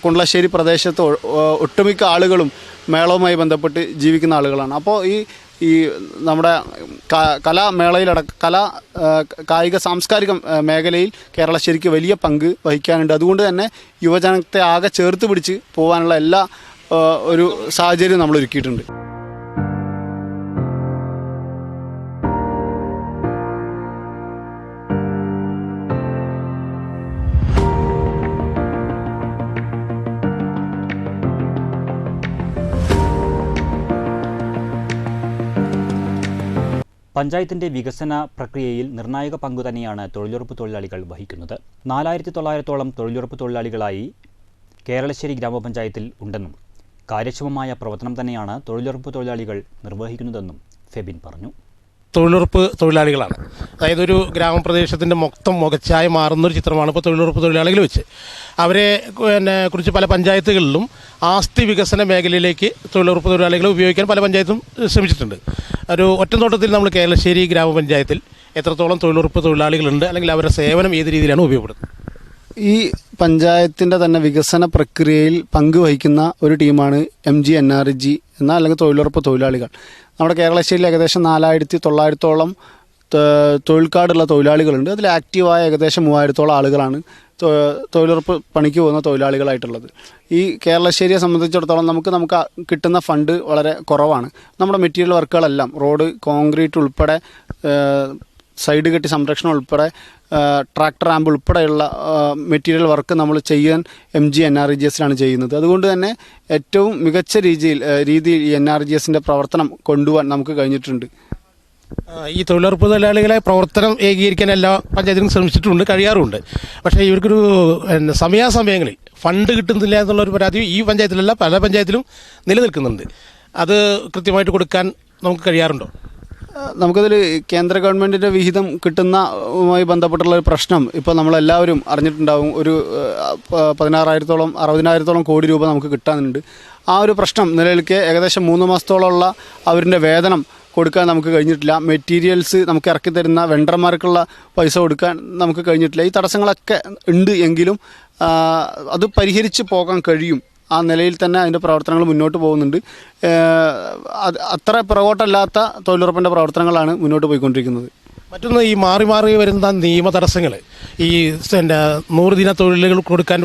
കുണ്ടളശ്ശേരി പ്രദേശത്ത് ഒട്ടുമിക്ക ആളുകളും മേളവുമായി ബന്ധപ്പെട്ട് ജീവിക്കുന്ന ആളുകളാണ്. അപ്പോൾ ഈ നമ്മുടെ കായിക സാംസ്കാരിക മേഖലയിൽ കേരളശ്ശേരിക്ക് വലിയ പങ്ക് വഹിക്കാനുണ്ട്. അതുകൊണ്ട് തന്നെ യുവജനത്തെ ആകെ ചേർത്ത് പിടിച്ച് പോകാനുള്ള എല്ലാ ഒരു സാഹചര്യം നമ്മൾ ഒരുക്കിയിട്ടുണ്ട്. പഞ്ചായത്തിൻ്റെ വികസന പ്രക്രിയയിൽ നിർണായക പങ്കു തന്നെയാണ് തൊഴിലുറപ്പ് തൊഴിലാളികൾ വഹിക്കുന്നത്. 4900-ഓളം തൊഴിലുറപ്പ് തൊഴിലാളികളായി കേരളശ്ശേരി ഗ്രാമപഞ്ചായത്തിൽ ഉണ്ടെന്നും കാര്യക്ഷമമായ പ്രവർത്തനം തന്നെയാണ് തൊഴിലുറപ്പ് തൊഴിലാളികൾ നിർവഹിക്കുന്നതെന്നും ഫെബിൻ പറഞ്ഞു. തൊഴിലുറപ്പ് തൊഴിലാളികളാണ്, അതായത് ഒരു ഗ്രാമപ്രദേശത്തിൻ്റെ മൊത്തം മുഖച്ഛായ മാറുന്നൊരു ചിത്രമാണ് ഇപ്പോൾ തൊഴിലുറപ്പ് തൊഴിലാളികൾ വെച്ച്. അവരെ കുറിച്ച് പല പഞ്ചായത്തുകളിലും ആസ്തി വികസന മേഖലയിലേക്ക് തൊഴിലുറപ്പ് തൊഴിലാളികളെ ഉപയോഗിക്കാൻ പല പഞ്ചായത്തും ശ്രമിച്ചിട്ടുണ്ട്. ഒരു ഒറ്റനോട്ടത്തിൽ നമ്മൾ കേരളശ്ശേരി ഗ്രാമപഞ്ചായത്തിൽ എത്രത്തോളം തൊഴിലുറപ്പ് തൊഴിലാളികളുണ്ട്, അല്ലെങ്കിൽ അവരുടെ സേവനം ഏത് രീതിയിലാണ് ഉപയോഗപ്പെടുന്നത്? ഈ പഞ്ചായത്തിൻ്റെ തന്നെ വികസന പ്രക്രിയയിൽ പങ്കുവഹിക്കുന്ന ഒരു ടീമാണ് MGNRG എന്ന അല്ലെങ്കിൽ തൊഴിലുറപ്പ് തൊഴിലാളികൾ. നമ്മുടെ കേരളശ്ശേരിയിൽ ഏകദേശം 4900-ഓളം തൊഴിൽ കാർഡുള്ള തൊഴിലാളികളുണ്ട്. അതിൽ ആക്റ്റീവായ ഏകദേശം 3000-ഓളം ആളുകളാണ് തൊഴിലുറപ്പ് പണിക്ക് പോകുന്ന തൊഴിലാളികളായിട്ടുള്ളത്. ഈ കേരളശ്ശേരിയെ സംബന്ധിച്ചിടത്തോളം നമുക്ക് കിട്ടുന്ന ഫണ്ട് വളരെ കുറവാണ്. നമ്മുടെ മെറ്റീരിയൽ വർക്കുകളെല്ലാം റോഡ്, കോൺക്രീറ്റ് ഉൾപ്പെടെ, സൈഡ് കെട്ടി സംരക്ഷണം ഉൾപ്പെടെ, ട്രാക്ടർ റാമ്പ് ഉൾപ്പെടെയുള്ള മെറ്റീരിയൽ വർക്ക് നമ്മൾ ചെയ്യാൻ MGNRGSലാണ് ചെയ്യുന്നത്. അതുകൊണ്ട് തന്നെ ഏറ്റവും മികച്ച രീതിയിൽ ഈ NRGSൻ്റെ പ്രവർത്തനം കൊണ്ടുപോകാൻ നമുക്ക് കഴിഞ്ഞിട്ടുണ്ട്. ഈ തൊഴിലുറപ്പ് തൊഴിലാളികളെ പ്രവർത്തനം ഏകീകരിക്കാൻ എല്ലാ പഞ്ചായത്തിലും ശ്രമിച്ചിട്ടുണ്ട്, കഴിയാറുമുണ്ട്. പക്ഷേ ഇവർക്കൊരു സമയാസമയങ്ങളിൽ ഫണ്ട് കിട്ടുന്നില്ല എന്നുള്ളൊരു പരാതി ഈ പഞ്ചായത്തിലല്ല പല പഞ്ചായത്തിലും നിലനിൽക്കുന്നുണ്ട്. അത് കൃത്യമായിട്ട് കൊടുക്കാൻ നമുക്ക് കഴിയാറുണ്ടോ? നമുക്കതിൽ കേന്ദ്ര ഗവൺമെൻറ്റിൻ്റെ വിഹിതം കിട്ടുന്നതുമായി ബന്ധപ്പെട്ടുള്ള ഒരു പ്രശ്നം ഇപ്പോൾ നമ്മളെല്ലാവരും അറിഞ്ഞിട്ടുണ്ടാവും. ഒരു 16,000-ഓളം 60,000-ഓളം കോടി രൂപ നമുക്ക് കിട്ടാനുണ്ട്. ആ ഒരു പ്രശ്നം നിലനിൽക്കെ ഏകദേശം 3 മാസത്തോളമുള്ള അവരുടെ വേതനം കൊടുക്കാൻ നമുക്ക് കഴിഞ്ഞിട്ടില്ല. മെറ്റീരിയൽസ് നമുക്ക് ഇറക്കി തരുന്ന വെണ്ടർമാർക്കുള്ള പൈസ കൊടുക്കാൻ നമുക്ക് കഴിഞ്ഞിട്ടില്ല. ഈ തടസ്സങ്ങളൊക്കെ ഉണ്ട് എങ്കിലും അത് പരിഹരിച്ച് പോകാൻ കഴിയും. ആ നിലയിൽ തന്നെ അതിൻ്റെ പ്രവർത്തനങ്ങൾ മുന്നോട്ട് പോകുന്നുണ്ട്. അത്ര പുറകോട്ടല്ലാത്ത തൊഴിലുറപ്പിൻ്റെ പ്രവർത്തനങ്ങളാണ് മുന്നോട്ട് പോയിക്കൊണ്ടിരിക്കുന്നത്. മറ്റൊന്ന്, ഈ മാറി വരുന്ന നിയമ തടസ്സങ്ങൾ ഈ 100 ദിന തൊഴിലുകൾ കൊടുക്കാൻ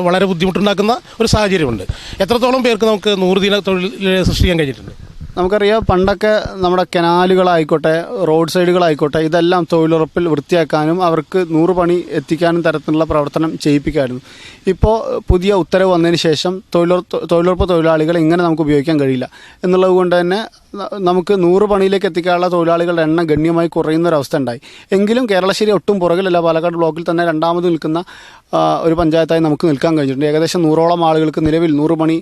വളരെ ബുദ്ധിമുട്ടുണ്ടാക്കുന്ന ഒരു സാഹചര്യമുണ്ട്. എത്രത്തോളം പേർക്ക് നമുക്ക് 100 ദിന തൊഴിൽ സൃഷ്ടിക്കാൻ കഴിഞ്ഞിട്ടുണ്ട്? നമുക്കറിയാം, പണ്ടൊക്കെ നമ്മുടെ കനാലുകളായിക്കോട്ടെ, റോഡ് സൈഡുകളായിക്കോട്ടെ, ഇതെല്ലാം തൊഴിലുറപ്പിൽ വൃത്തിയാക്കാനും അവർക്ക് 100 പണി എത്തിക്കാനും തരത്തിലുള്ള പ്രവർത്തനം ചെയ്യിപ്പിക്കായിരുന്നു. ഇപ്പോൾ പുതിയ ഉത്തരവ് വന്നതിന് ശേഷം തൊഴിലുറപ്പ് തൊഴിലാളികളെ ഇങ്ങനെ നമുക്ക് ഉപയോഗിക്കാൻ കഴിയില്ല എന്നുള്ളത് കൊണ്ട് തന്നെ നമുക്ക് 100 പണിയിലേക്ക് എത്തിക്കാനുള്ള തൊഴിലാളികളുടെ എണ്ണം ഗണ്യമായി കുറയുന്നൊരവസ്ഥ ഉണ്ടായി. എങ്കിലും കേരളശ്ശേരി ഒട്ടും പുറകിലല്ല. പാലക്കാട് ബ്ലോക്കിൽ തന്നെ രണ്ടാമത് നിൽക്കുന്ന ഒരു പഞ്ചായത്തായി നമുക്ക് നിൽക്കാൻ കഴിഞ്ഞിട്ടുണ്ട്. ഏകദേശം 100ഓളം ആളുകൾക്ക് നിലവിൽ 100 പണി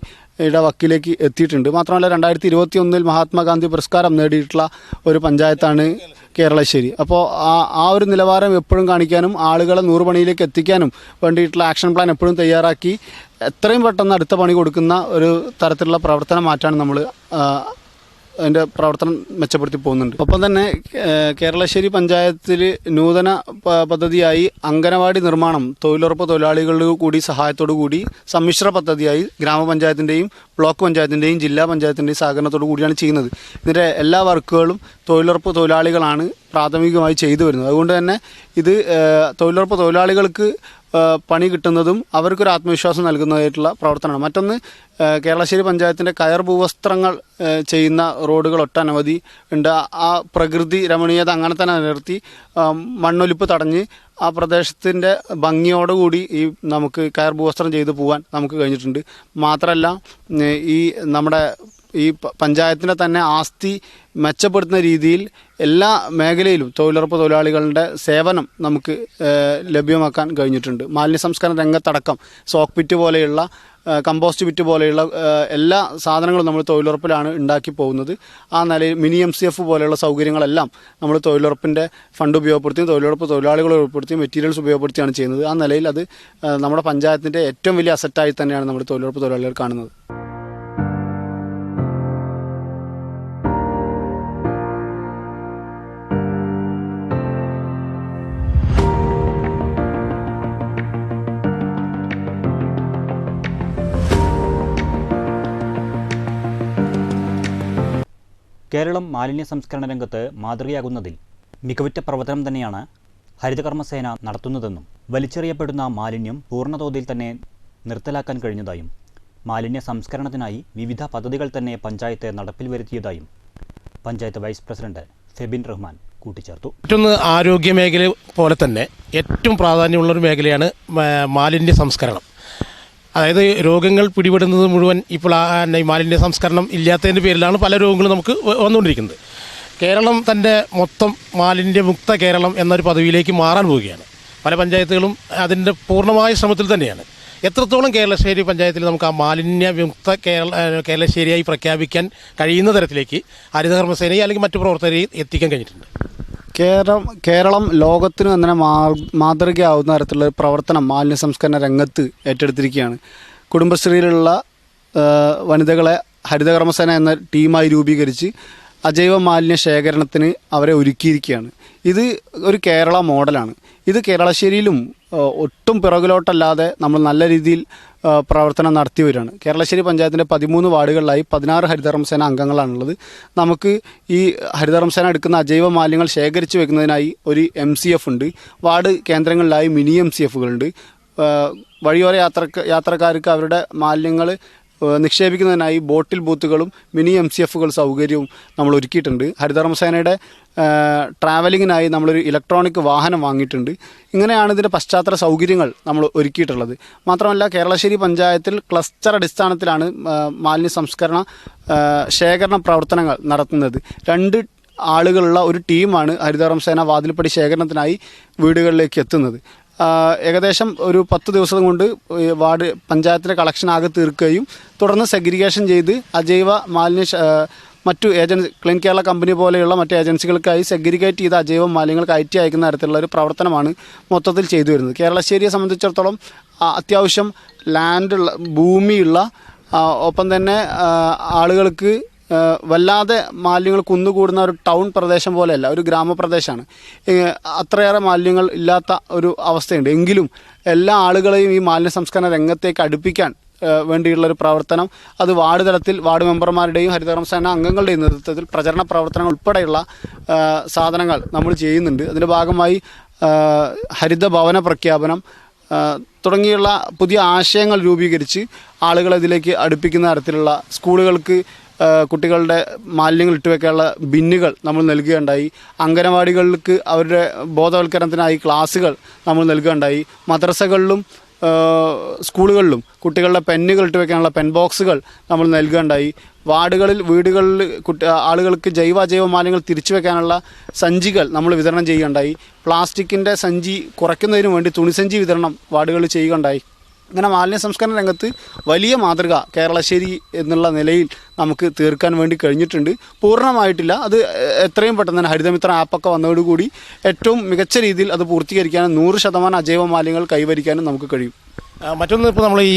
വക്കിലേക്ക് എത്തിയിട്ടുണ്ട്. മാത്രമല്ല 2021 മഹാത്മാഗാന്ധി പുരസ്കാരം നേടിയിട്ടുള്ള ഒരു പഞ്ചായത്താണ് കേരളശ്ശേരി. അപ്പോൾ ആ ഒരു നിലവാരം എപ്പോഴും കാണിക്കാനും ആളുകളെ 100 പണിയിലേക്ക് എത്തിക്കാനും വേണ്ടിയിട്ടുള്ള ആക്ഷൻ പ്ലാൻ എപ്പോഴും തയ്യാറാക്കി എത്രയും പെട്ടെന്ന് അടുത്ത പണി കൊടുക്കുന്ന ഒരു തരത്തിലുള്ള പ്രവർത്തന മാറ്റാണ് നമ്മൾ അതിൻ്റെ പ്രവർത്തനം മെച്ചപ്പെടുത്തി പോകുന്നുണ്ട്. ഒപ്പം തന്നെ കേരളശ്ശേരി പഞ്ചായത്തിൽ നൂതന പദ്ധതിയായി അംഗനവാടി നിർമ്മാണം തൊഴിലുറപ്പ് തൊഴിലാളികളുടെ കൂടി സഹായത്തോടു കൂടി സമ്മിശ്ര പദ്ധതിയായി ഗ്രാമപഞ്ചായത്തിൻ്റെയും ബ്ലോക്ക് പഞ്ചായത്തിൻ്റെയും ജില്ലാ പഞ്ചായത്തിൻ്റെയും സഹകരണത്തോടു കൂടിയാണ് ചെയ്യുന്നത്. ഇതിൻ്റെ എല്ലാ വർക്കുകളും തൊഴിലുറപ്പ് തൊഴിലാളികളാണ് പ്രാഥമികമായി ചെയ്തു വരുന്നത്. അതുകൊണ്ട് തന്നെ ഇത് തൊഴിലുറപ്പ് തൊഴിലാളികൾക്ക് പണി കിട്ടുന്നതും അവർക്കൊരു ആത്മവിശ്വാസം നൽകുന്നതായിട്ടുള്ള പ്രവർത്തനമാണ്. മറ്റൊന്ന്, കേരളശ്ശേരി പഞ്ചായത്തിൻ്റെ കയർ ഭൂവസ്ത്രങ്ങൾ ചെയ്യുന്ന റോഡുകൾ ഒട്ടനവധി ഉണ്ട്. ആ പ്രകൃതി രമണീയത അങ്ങനെ തന്നെ നിലനിർത്തി മണ്ണൊലിപ്പ് തടഞ്ഞ് ആ പ്രദേശത്തിൻ്റെ ഭംഗിയോടുകൂടി ഈ നമുക്ക് കയർ ഭൂവസ്ത്രം ചെയ്ത് പോകാൻ നമുക്ക് കഴിഞ്ഞിട്ടുണ്ട്. മാത്രമല്ല ഈ നമ്മുടെ ഈ പഞ്ചായത്തിൻ്റെ തന്നെ ആസ്തി മെച്ചപ്പെടുത്തുന്ന രീതിയിൽ എല്ലാ മേഖലയിലും തൊഴിലുറപ്പ് തൊഴിലാളികളുടെ സേവനം നമുക്ക് ലഭ്യമാക്കാൻ കഴിഞ്ഞിട്ടുണ്ട്. മാലിന്യ സംസ്കരണ രംഗത്തടക്കം സോക്ക് പിറ്റ് പോലെയുള്ള കമ്പോസ്റ്റ് പിറ്റ് പോലെയുള്ള എല്ലാ സാധനങ്ങളും നമ്മൾ തൊഴിലുറപ്പിലാണ് ഉണ്ടാക്കി പോകുന്നത്. ആ നിലയിൽ മിനി MCF പോലെയുള്ള സൗകര്യങ്ങളെല്ലാം നമ്മൾ തൊഴിലുറപ്പിൻ്റെ ഫണ്ട് ഉപയോഗപ്പെടുത്തിയും തൊഴിലുറപ്പ് തൊഴിലാളികളെ ഉപയോഗപ്പെടുത്തിയും മെറ്റീരിയൽസ് ഉപയോഗപ്പെടുത്തിയാണ് ചെയ്യുന്നത്. ആ നിലയിൽ അത് നമ്മുടെ പഞ്ചായത്തിൻ്റെ ഏറ്റവും വലിയ അസറ്റായി തന്നെയാണ് നമ്മുടെ തൊഴിലുറപ്പ് തൊഴിലാളികൾ കാണുന്നത്. കേരളം മാലിന്യ സംസ്കരണ രംഗത്ത് മാതൃകയാകുന്നതിൽ മികവുറ്റ പ്രവർത്തനം തന്നെയാണ് ഹരിതകർമ്മസേന നടത്തുന്നതെന്നും വലിച്ചെറിയപ്പെടുന്ന മാലിന്യം പൂർണ്ണതോതിൽ തന്നെ നിർത്തലാക്കാൻ കഴിഞ്ഞതായും മാലിന്യ സംസ്കരണത്തിനായി വിവിധ പദ്ധതികൾ തന്നെ പഞ്ചായത്ത് നടപ്പിൽ വരുത്തിയതായും പഞ്ചായത്ത് വൈസ് പ്രസിഡന്റ് ഫെബിൻ റഹ്മാൻ കൂട്ടിച്ചേർത്തു. മറ്റൊന്ന്, ആരോഗ്യ മേഖല പോലെ തന്നെ ഏറ്റവും പ്രാധാന്യമുള്ളൊരു മേഖലയാണ് മാലിന്യ സംസ്കരണം. അതായത് രോഗങ്ങൾ പിടിപെടുന്നത് മുഴുവൻ ഇപ്പോൾ ഈ മാലിന്യ സംസ്കരണം ഇല്ലാത്തതിൻ്റെ പേരിലാണ് പല രോഗങ്ങളും നമുക്ക് വന്നുകൊണ്ടിരിക്കുന്നത്. കേരളം തൻ്റെ മൊത്തം മാലിന്യമുക്ത കേരളം എന്നൊരു പദവിയിലേക്ക് മാറാൻ പോവുകയാണ്. പല പഞ്ചായത്തുകളും അതിൻ്റെ പൂർണ്ണമായ ശ്രമത്തിൽ തന്നെയാണ്. എത്രത്തോളം കേരളശ്ശേരി പഞ്ചായത്തിൽ നമുക്ക് ആ മാലിന്യമുക്ത കേരളശ്ശേരിയായി പ്രഖ്യാപിക്കാൻ കഴിയുന്ന തരത്തിലേക്ക് ഹരിതകർമ്മസേനയെ അല്ലെങ്കിൽ മറ്റു പ്രവർത്തകരെയും എത്തിക്കാൻ കഴിഞ്ഞിട്ടുണ്ട്. കേരളം ലോകത്തിന് തന്നെ മാതൃകയാവുന്ന തരത്തിലുള്ള പ്രവർത്തനം മാലിന്യ സംസ്കരണ രംഗത്ത് ഏറ്റെടുത്തിരിക്കുകയാണ്. കുടുംബശ്രീയിലുള്ള വനിതകളെ ഹരിതകർമ്മസേന എന്ന ടീമായി രൂപീകരിച്ച് അജൈവ മാലിന്യ ശേഖരണത്തിന് അവരെ ഒരുക്കിയിരിക്കുകയാണ്. ഇത് ഒരു കേരള മോഡലാണ്. ഇത് കേരളശ്ശേരിയിലും ഒട്ടും പിറകിലോട്ടല്ലാതെ നമ്മൾ നല്ല രീതിയിൽ പ്രവർത്തനം നടത്തി വരികയാണ്. കേരളശ്ശേരി പഞ്ചായത്തിൻ്റെ 13 വാർഡുകളിലായി 16 ഹരിതകർമ്മസേന അംഗങ്ങളാണുള്ളത്. നമുക്ക് ഈ ഹരിതകർമ്മസേന എടുക്കുന്ന അജൈവ മാലിന്യങ്ങൾ ശേഖരിച്ച് വെക്കുന്നതിനായി ഒരു MCF ഉണ്ട്. വാർഡ് കേന്ദ്രങ്ങളിലായി മിനി MCFകളുണ്ട്. വഴിയോര യാത്രക്കാർക്ക് അവരുടെ മാലിന്യങ്ങൾ നിക്ഷേപിക്കുന്നതിനായി ബോട്ടിൽ ബൂത്തുകളും മിനി MCFകൾ സൗകര്യവും നമ്മൾ ഒരുക്കിയിട്ടുണ്ട്. ഹരിതകർമ്മസേനയുടെ ട്രാവലിങ്ങിനായി നമ്മളൊരു ഇലക്ട്രോണിക് വാഹനം വാങ്ങിയിട്ടുണ്ട്. ഇങ്ങനെയാണ് ഇതിൻ്റെ പശ്ചാത്തല സൗകര്യങ്ങൾ നമ്മൾ ഒരുക്കിയിട്ടുള്ളത്. മാത്രമല്ല കേരളശ്ശേരി പഞ്ചായത്തിൽ ക്ലസ്റ്റർ അടിസ്ഥാനത്തിലാണ് മാലിന്യ സംസ്കരണ ശേഖരണ പ്രവർത്തനങ്ങൾ നടത്തുന്നത്. 2 ആളുകളുള്ള ഒരു ടീമാണ് ഹരിതകർമ്മസേന വാതിൽപ്പടി ശേഖരണത്തിനായി വീടുകളിലേക്ക് എത്തുന്നത്. ഏകദേശം ഒരു 10 ദിവസം കൊണ്ട് വാർഡ് പഞ്ചായത്തിലെ കളക്ഷൻ ആകെ തീർക്കുകയും തുടർന്ന് സെഗ്രിഗേഷൻ ചെയ്ത് അജൈവ മാലിന്യ മറ്റു ക്ലീൻ കേരള കമ്പനി പോലെയുള്ള മറ്റ് ഏജൻസികൾക്കായി സെഗ്രിഗേറ്റ് ചെയ്ത അജൈവ മാലിന്യങ്ങൾ കയറ്റി അയക്കുന്ന തരത്തിലുള്ള ഒരു പ്രവർത്തനമാണ് മൊത്തത്തിൽ ചെയ്തു വരുന്നത്. കേരളശ്ശേരിയെ സംബന്ധിച്ചിടത്തോളം അത്യാവശ്യം ലാൻഡുള്ള ഭൂമിയുള്ള ഒപ്പം തന്നെ ആളുകൾക്ക് വല്ലാതെ മാലിന്യങ്ങൾ കുന്നുകൂടുന്ന ഒരു ടൗൺ പ്രദേശം പോലെയല്ല, ഒരു ഗ്രാമപ്രദേശമാണ്. അത്രയേറെ മാലിന്യങ്ങൾ ഇല്ലാത്ത ഒരു അവസ്ഥയുണ്ട്. എങ്കിലും എല്ലാ ആളുകളെയും ഈ മാലിന്യ സംസ്കരണ രംഗത്തേക്ക് അടുപ്പിക്കാൻ വേണ്ടിയുള്ളൊരു പ്രവർത്തനം അത് വാർഡ് തലത്തിൽ വാർഡ് മെമ്പർമാരുടെയും ഹരിതകർമ്മസേന അംഗങ്ങളുടെയും നേതൃത്വത്തിൽ പ്രചരണ പ്രവർത്തനങ്ങൾ ഉൾപ്പെടെയുള്ള സാധനങ്ങൾ നമ്മൾ ചെയ്യുന്നുണ്ട്. അതിൻ്റെ ഭാഗമായി ഹരിത ഭവന പ്രഖ്യാപനം തുടങ്ങിയുള്ള പുതിയ ആശയങ്ങൾ രൂപീകരിച്ച് ആളുകളെ ഇതിലേക്ക് അടുപ്പിക്കുന്ന തരത്തിലുള്ള സ്കൂളുകൾക്ക് കുട്ടികളുടെ മാലിന്യങ്ങൾ ഇട്ടുവെക്കാനുള്ള ബിന്നുകൾ നമ്മൾ നൽകുകയുണ്ടായി. അംഗനവാടികൾക്ക് അവരുടെ ബോധവൽക്കരണത്തിനായി ക്ലാസ്സുകൾ നമ്മൾ നൽകുകയുണ്ടായി. മദ്രസകളിലും സ്കൂളുകളിലും കുട്ടികളുടെ പെന്നുകൾ ഇട്ട് വെക്കാനുള്ള പെൻ ബോക്സുകൾ നമ്മൾ നൽകുകയുണ്ടായി. വാർഡുകളിൽ വീടുകളിൽ ആളുകൾക്ക് അജൈവ മാലിന്യങ്ങൾ തിരിച്ചു വെക്കാനുള്ള സഞ്ചികൾ നമ്മൾ വിതരണം ചെയ്യുകയുണ്ടായി. പ്ലാസ്റ്റിക്കിൻ്റെ സഞ്ചി കുറയ്ക്കുന്നതിന് വേണ്ടി തുണിസഞ്ചി വിതരണം വാർഡുകളിൽ ചെയ്യുകയുണ്ടായി. ഇങ്ങനെ മാലിന്യ സംസ്കരണ രംഗത്ത് വലിയ മാതൃക കേരളശ്ശേരി എന്നുള്ള നിലയിൽ നമുക്ക് തീർക്കാൻ വേണ്ടി കഴിഞ്ഞിട്ടുണ്ട്. പൂർണ്ണമായിട്ടില്ല, അത് എത്രയും പെട്ടെന്ന് തന്നെ ഹരിതമിത്ര ആപ്പൊക്കെ വന്നതോടുകൂടി ഏറ്റവും മികച്ച രീതിയിൽ അത് പൂർത്തീകരിക്കാനും 100% അജൈവ മാലിന്യങ്ങൾ കൈവരിക്കാനും നമുക്ക് കഴിയും. മറ്റൊന്ന്, ഇപ്പോൾ നമ്മൾ ഈ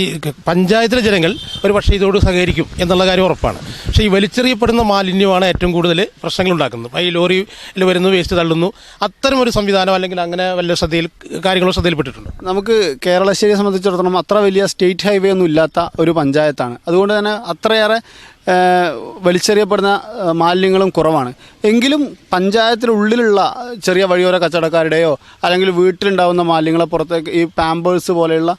പഞ്ചായത്തിലെ ജനങ്ങൾ ഒരു പക്ഷേ ഇതോട് സഹകരിക്കും എന്നുള്ള കാര്യം ഉറപ്പാണ്. പക്ഷേ ഈ വലിച്ചെറിയപ്പെടുന്ന മാലിന്യമാണ് ഏറ്റവും കൂടുതൽ പ്രശ്നങ്ങൾ ഉണ്ടാക്കുന്നത്. ഈ ലോറിയിൽ വരുന്നു, വേസ്റ്റ് തള്ളുന്നു, അത്തരം ഒരു സംവിധാനം അല്ലെങ്കിൽ അങ്ങനെ വല്ല കാര്യങ്ങളോ ശ്രദ്ധയിൽപ്പെട്ടിട്ടുണ്ട്? നമുക്ക് കേരളശ്ശേരിയെ സംബന്ധിച്ചിടത്തോളം അത്ര വലിയ സ്റ്റേറ്റ് ഹൈവേ ഒന്നും ഇല്ലാത്ത ഒരു പഞ്ചായത്താണ്. അതുകൊണ്ട് തന്നെ അത്രയേറെ വലിച്ചെറിയപ്പെടുന്ന മാലിന്യങ്ങളും കുറവാണ്. എങ്കിലും പഞ്ചായത്തിനുള്ളിലുള്ള ചെറിയ വഴിയോര കച്ചവടക്കാരുടെയോ അല്ലെങ്കിൽ വീട്ടിലുണ്ടാകുന്ന മാലിന്യങ്ങളെ പുറത്തേക്ക് ഈ പാമ്പേഴ്സ് പോലെയുള്ള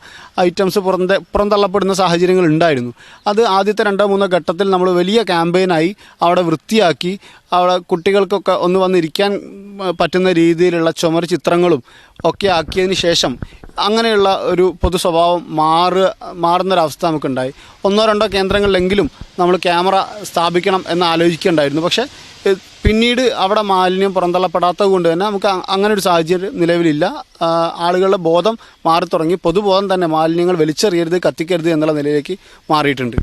ഐറ്റംസ് പുറന്തള്ളപ്പെടുന്ന സാഹചര്യങ്ങൾ ഉണ്ടായിരുന്നു. അത് ആദ്യത്തെ 2-3 ഘട്ടത്തിൽ നമ്മൾ വലിയ ക്യാമ്പയിനായി അവിടെ വൃത്തിയാക്കി അവിടെ കുട്ടികൾക്കൊക്കെ ഒന്ന് വന്നിരിക്കാൻ പറ്റുന്ന രീതിയിലുള്ള ചുമര് ചിത്രങ്ങളും ഒക്കെ ആക്കിയതിന് ശേഷം അങ്ങനെയുള്ള ഒരു പൊതു സ്വഭാവം മാറുന്നൊരവസ്ഥ നമുക്കുണ്ടായി. 1-2 കേന്ദ്രങ്ങളിലെങ്കിലും നമ്മൾ ക്യാമറ സ്ഥാപിക്കണം എന്ന് ആലോചിക്കേണ്ടായിരുന്നു. പക്ഷേ പിന്നീട് അവിടെ മാലിന്യം പുറന്തള്ളപ്പെടാത്തത് കൊണ്ട് തന്നെ നമുക്ക് അങ്ങനെ ഒരു സാഹചര്യം നിലവിലില്ല. ആളുകളുടെ ബോധം മാറി തുടങ്ങി. പൊതുബോധം തന്നെ മാലിന്യങ്ങൾ വലിച്ചെറിയരുത്, കത്തിക്കരുത് എന്നുള്ള നിലയിലേക്ക് മാറിയിട്ടുണ്ട്.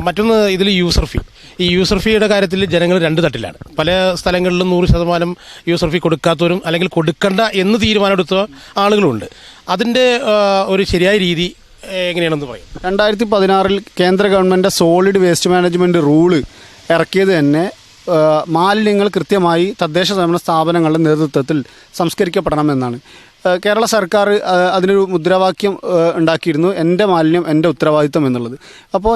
മറ്റൊന്ന്, ഇതിൽ യൂസർ ഫീ. ഈ യൂസർ ഫീയുടെ കാര്യത്തിൽ ജനങ്ങൾ 2 തട്ടിലാണ്. പല സ്ഥലങ്ങളിലും 100% യൂസർ ഫീ കൊടുക്കാത്തവരും അല്ലെങ്കിൽ കൊടുക്കണ്ട എന്ന് തീരുമാനമെടുത്ത ആളുകളുമുണ്ട്. അതിൻ്റെ ഒരു ശരിയായ രീതി എങ്ങനെയാണെന്ന് പറയും? 2016 കേന്ദ്ര government solid waste management rule ഇറക്കിയത് തന്നെ മാലിന്യങ്ങൾ കൃത്യമായി തദ്ദേശ സ്വയംഭരണ സ്ഥാപനങ്ങളുടെ നേതൃത്വത്തിൽ സംസ്കരിക്കപ്പെടണമെന്നാണ്. കേരള സർക്കാർ അതിനൊരു മുദ്രാവാക്യം ഉണ്ടാക്കിയിരുന്നു, എൻ്റെ മാലിന്യം എൻ്റെ ഉത്തരവാദിത്വം എന്നുള്ളത്. അപ്പോൾ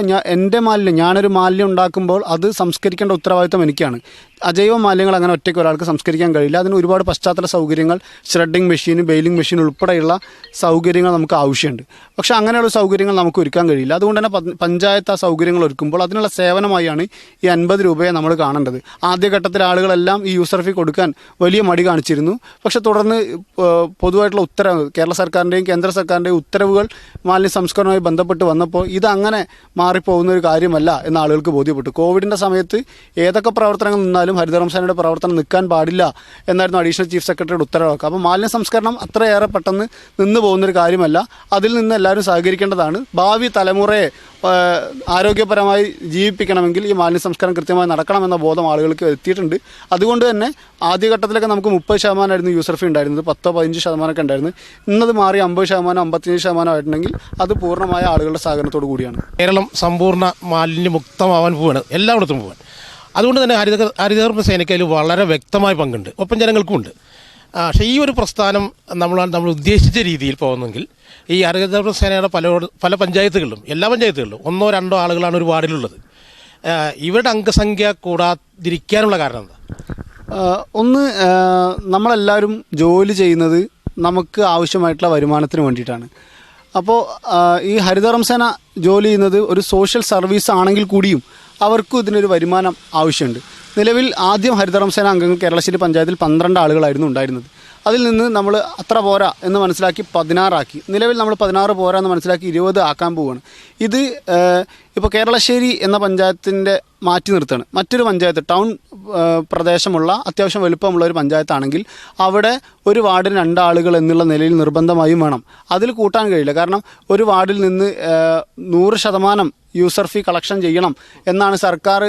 ഞാനൊരു മാലിന്യം ഉണ്ടാക്കുമ്പോൾ അത് സംസ്കരിക്കേണ്ട ഉത്തരവാദിത്വം എനിക്കാണ്. അജൈവ മാലിന്യങ്ങൾ അങ്ങനെ ഒറ്റയ്ക്ക് ഒരാൾക്ക് സംസ്കരിക്കാൻ കഴിയില്ല. അതിന് ഒരുപാട് പശ്ചാത്തല സൗകര്യങ്ങൾ, ഷ്രെഡിങ് മെഷീൻ, ബെയിലിംഗ് മെഷീൻ ഉൾപ്പെടെയുള്ള സൗകര്യങ്ങൾ നമുക്ക് ആവശ്യമുണ്ട്. പക്ഷേ അങ്ങനെയുള്ള സൗകര്യങ്ങൾ നമുക്ക് ഒരുക്കാൻ കഴിയില്ല. അതുകൊണ്ട് തന്നെ പഞ്ചായത്ത് ആ സൗകര്യങ്ങൾ ഒരുക്കുമ്പോൾ അതിനുള്ള സേവനമായാണ് ഈ 50 രൂപയെ നമ്മൾ കാണേണ്ടത്. ആദ്യഘട്ടത്തിൽ ആളുകളെല്ലാം ഈ യൂസർ ഫീ കൊടുക്കാൻ വലിയ മടി കാണിച്ചിരുന്നു. പക്ഷേ തുടർന്ന് പൊതുവായിട്ടുള്ള ഉത്തരവ്, കേരള സർക്കാരിൻ്റെയും കേന്ദ്ര സർക്കാരിൻ്റെയും ഉത്തരവുകൾ മാലിന്യ സംസ്കരണവുമായി ബന്ധപ്പെട്ട് വന്നപ്പോൾ ഇതങ്ങനെ മാറിപ്പോകുന്ന ഒരു കാര്യമല്ല എന്ന് ആളുകൾക്ക് ബോധ്യപ്പെട്ടു. കോവിഡിൻ്റെ സമയത്ത് ഏതൊക്കെ പ്രവർത്തനങ്ങൾ നിന്നാലും ഹരിതകർമ്മസേനയുടെ പ്രവർത്തനം നിൽക്കാൻ പാടില്ല എന്നായിരുന്നു അഡീഷണൽ ചീഫ് സെക്രട്ടറിയുടെ ഉത്തരവൊക്കെ. അപ്പോൾ മാലിന്യ സംസ്കരണം അത്രയേറെ പെട്ടെന്ന് നിന്ന് പോകുന്നൊരു കാര്യമല്ല. അതിൽ നിന്ന് എല്ലാവരും സഹകരിക്കേണ്ടതാണ്. ഭാവി തലമുറയെ ആരോഗ്യപരമായി ജീവിപ്പിക്കണമെങ്കിൽ ഈ മാലിന്യ സംസ്കരണം കൃത്യമായി നടക്കണമെന്ന ബോധം ആളുകൾക്ക് എത്തിയിട്ടുണ്ട്. അതുകൊണ്ട് തന്നെ ആദ്യഘട്ടത്തിലൊക്കെ നമുക്ക് 30% യൂസർ ഫീ ഉണ്ടായിരുന്നത്, 10-15% ഉണ്ടായിരുന്നു. ഇന്നത് മാറി 50%, 55% ആയിട്ടുണ്ടെങ്കിൽ അത് പൂർണ്ണമായ ആളുകളുടെ സഹകരണത്തോടു കൂടിയാണ്. കേരളം സമ്പൂർണ്ണ മാലിന്യമുക്തമാവാൻ പോവുകയാണ്, എല്ലായിടത്തും പോകാൻ. അതുകൊണ്ട് തന്നെ ഹരിതകർമ്മ സേനയ്ക്ക് അതിൽ വളരെ വ്യക്തമായ പങ്കുണ്ട്, ഒപ്പം ജനങ്ങൾക്കുമുണ്ട്. പക്ഷേ ഈ ഒരു പ്രസ്ഥാനം നമ്മൾ ഉദ്ദേശിച്ച രീതിയിൽ പോകുന്നെങ്കിൽ ഈ ഹരിതകർമ്മ സേനയുടെ പല പഞ്ചായത്തുകളിലും, എല്ലാ പഞ്ചായത്തുകളിലും 1-2 ആളുകളാണ് ഒരു വാർഡിലുള്ളത്. ഇവരുടെ അംഗസംഖ്യ കൂടാതിരിക്കാനുള്ള കാരണം എന്താ? ഒന്ന്, നമ്മളെല്ലാവരും ജോലി ചെയ്യുന്നത് നമുക്ക് ആവശ്യമായിട്ടുള്ള വരുമാനത്തിന് വേണ്ടിയിട്ടാണ്. അപ്പോൾ ഈ ഹരിതകർമ്മസേന ജോലി ചെയ്യുന്നത് ഒരു സോഷ്യൽ സർവീസ് ആണെങ്കിൽ കൂടിയും അവർക്കും ഇതിനൊരു വരുമാനം ആവശ്യമുണ്ട്. നിലവിൽ ആദ്യം ഹരിതകർമ്മസേന അംഗങ്ങൾ കേരളശ്ശേരി പഞ്ചായത്തിൽ 12 ആളുകളായിരുന്നു ഉണ്ടായിരുന്നത്. അതിൽ നിന്ന് നമ്മൾ അത്ര പോരാ എന്ന് മനസ്സിലാക്കി 16 ആക്കി. നിലവിൽ നമ്മൾ 16 പോരാ എന്ന് മനസ്സിലാക്കി 20 ആക്കാൻ പോവുകയാണ്. ഇത് ഇപ്പോൾ കേരളശ്ശേരി എന്ന പഞ്ചായത്തിൻ്റെ മാറ്റി നിർത്തുകയാണ്. മറ്റൊരു പഞ്ചായത്ത്, ടൗൺ പ്രദേശമുള്ള അത്യാവശ്യം വലുപ്പമുള്ള ഒരു പഞ്ചായത്താണെങ്കിൽ അവിടെ ഒരു വാർഡിന് 2 ആളുകൾ എന്നുള്ള നിലയിൽ നിർബന്ധമായും വേണം. അതിൽ കൂട്ടാൻ കഴിയില്ല. കാരണം ഒരു വാർഡിൽ നിന്ന് 100% യൂസർ ഫീ കളക്ഷൻ ചെയ്യണം എന്നാണ് സർക്കാർ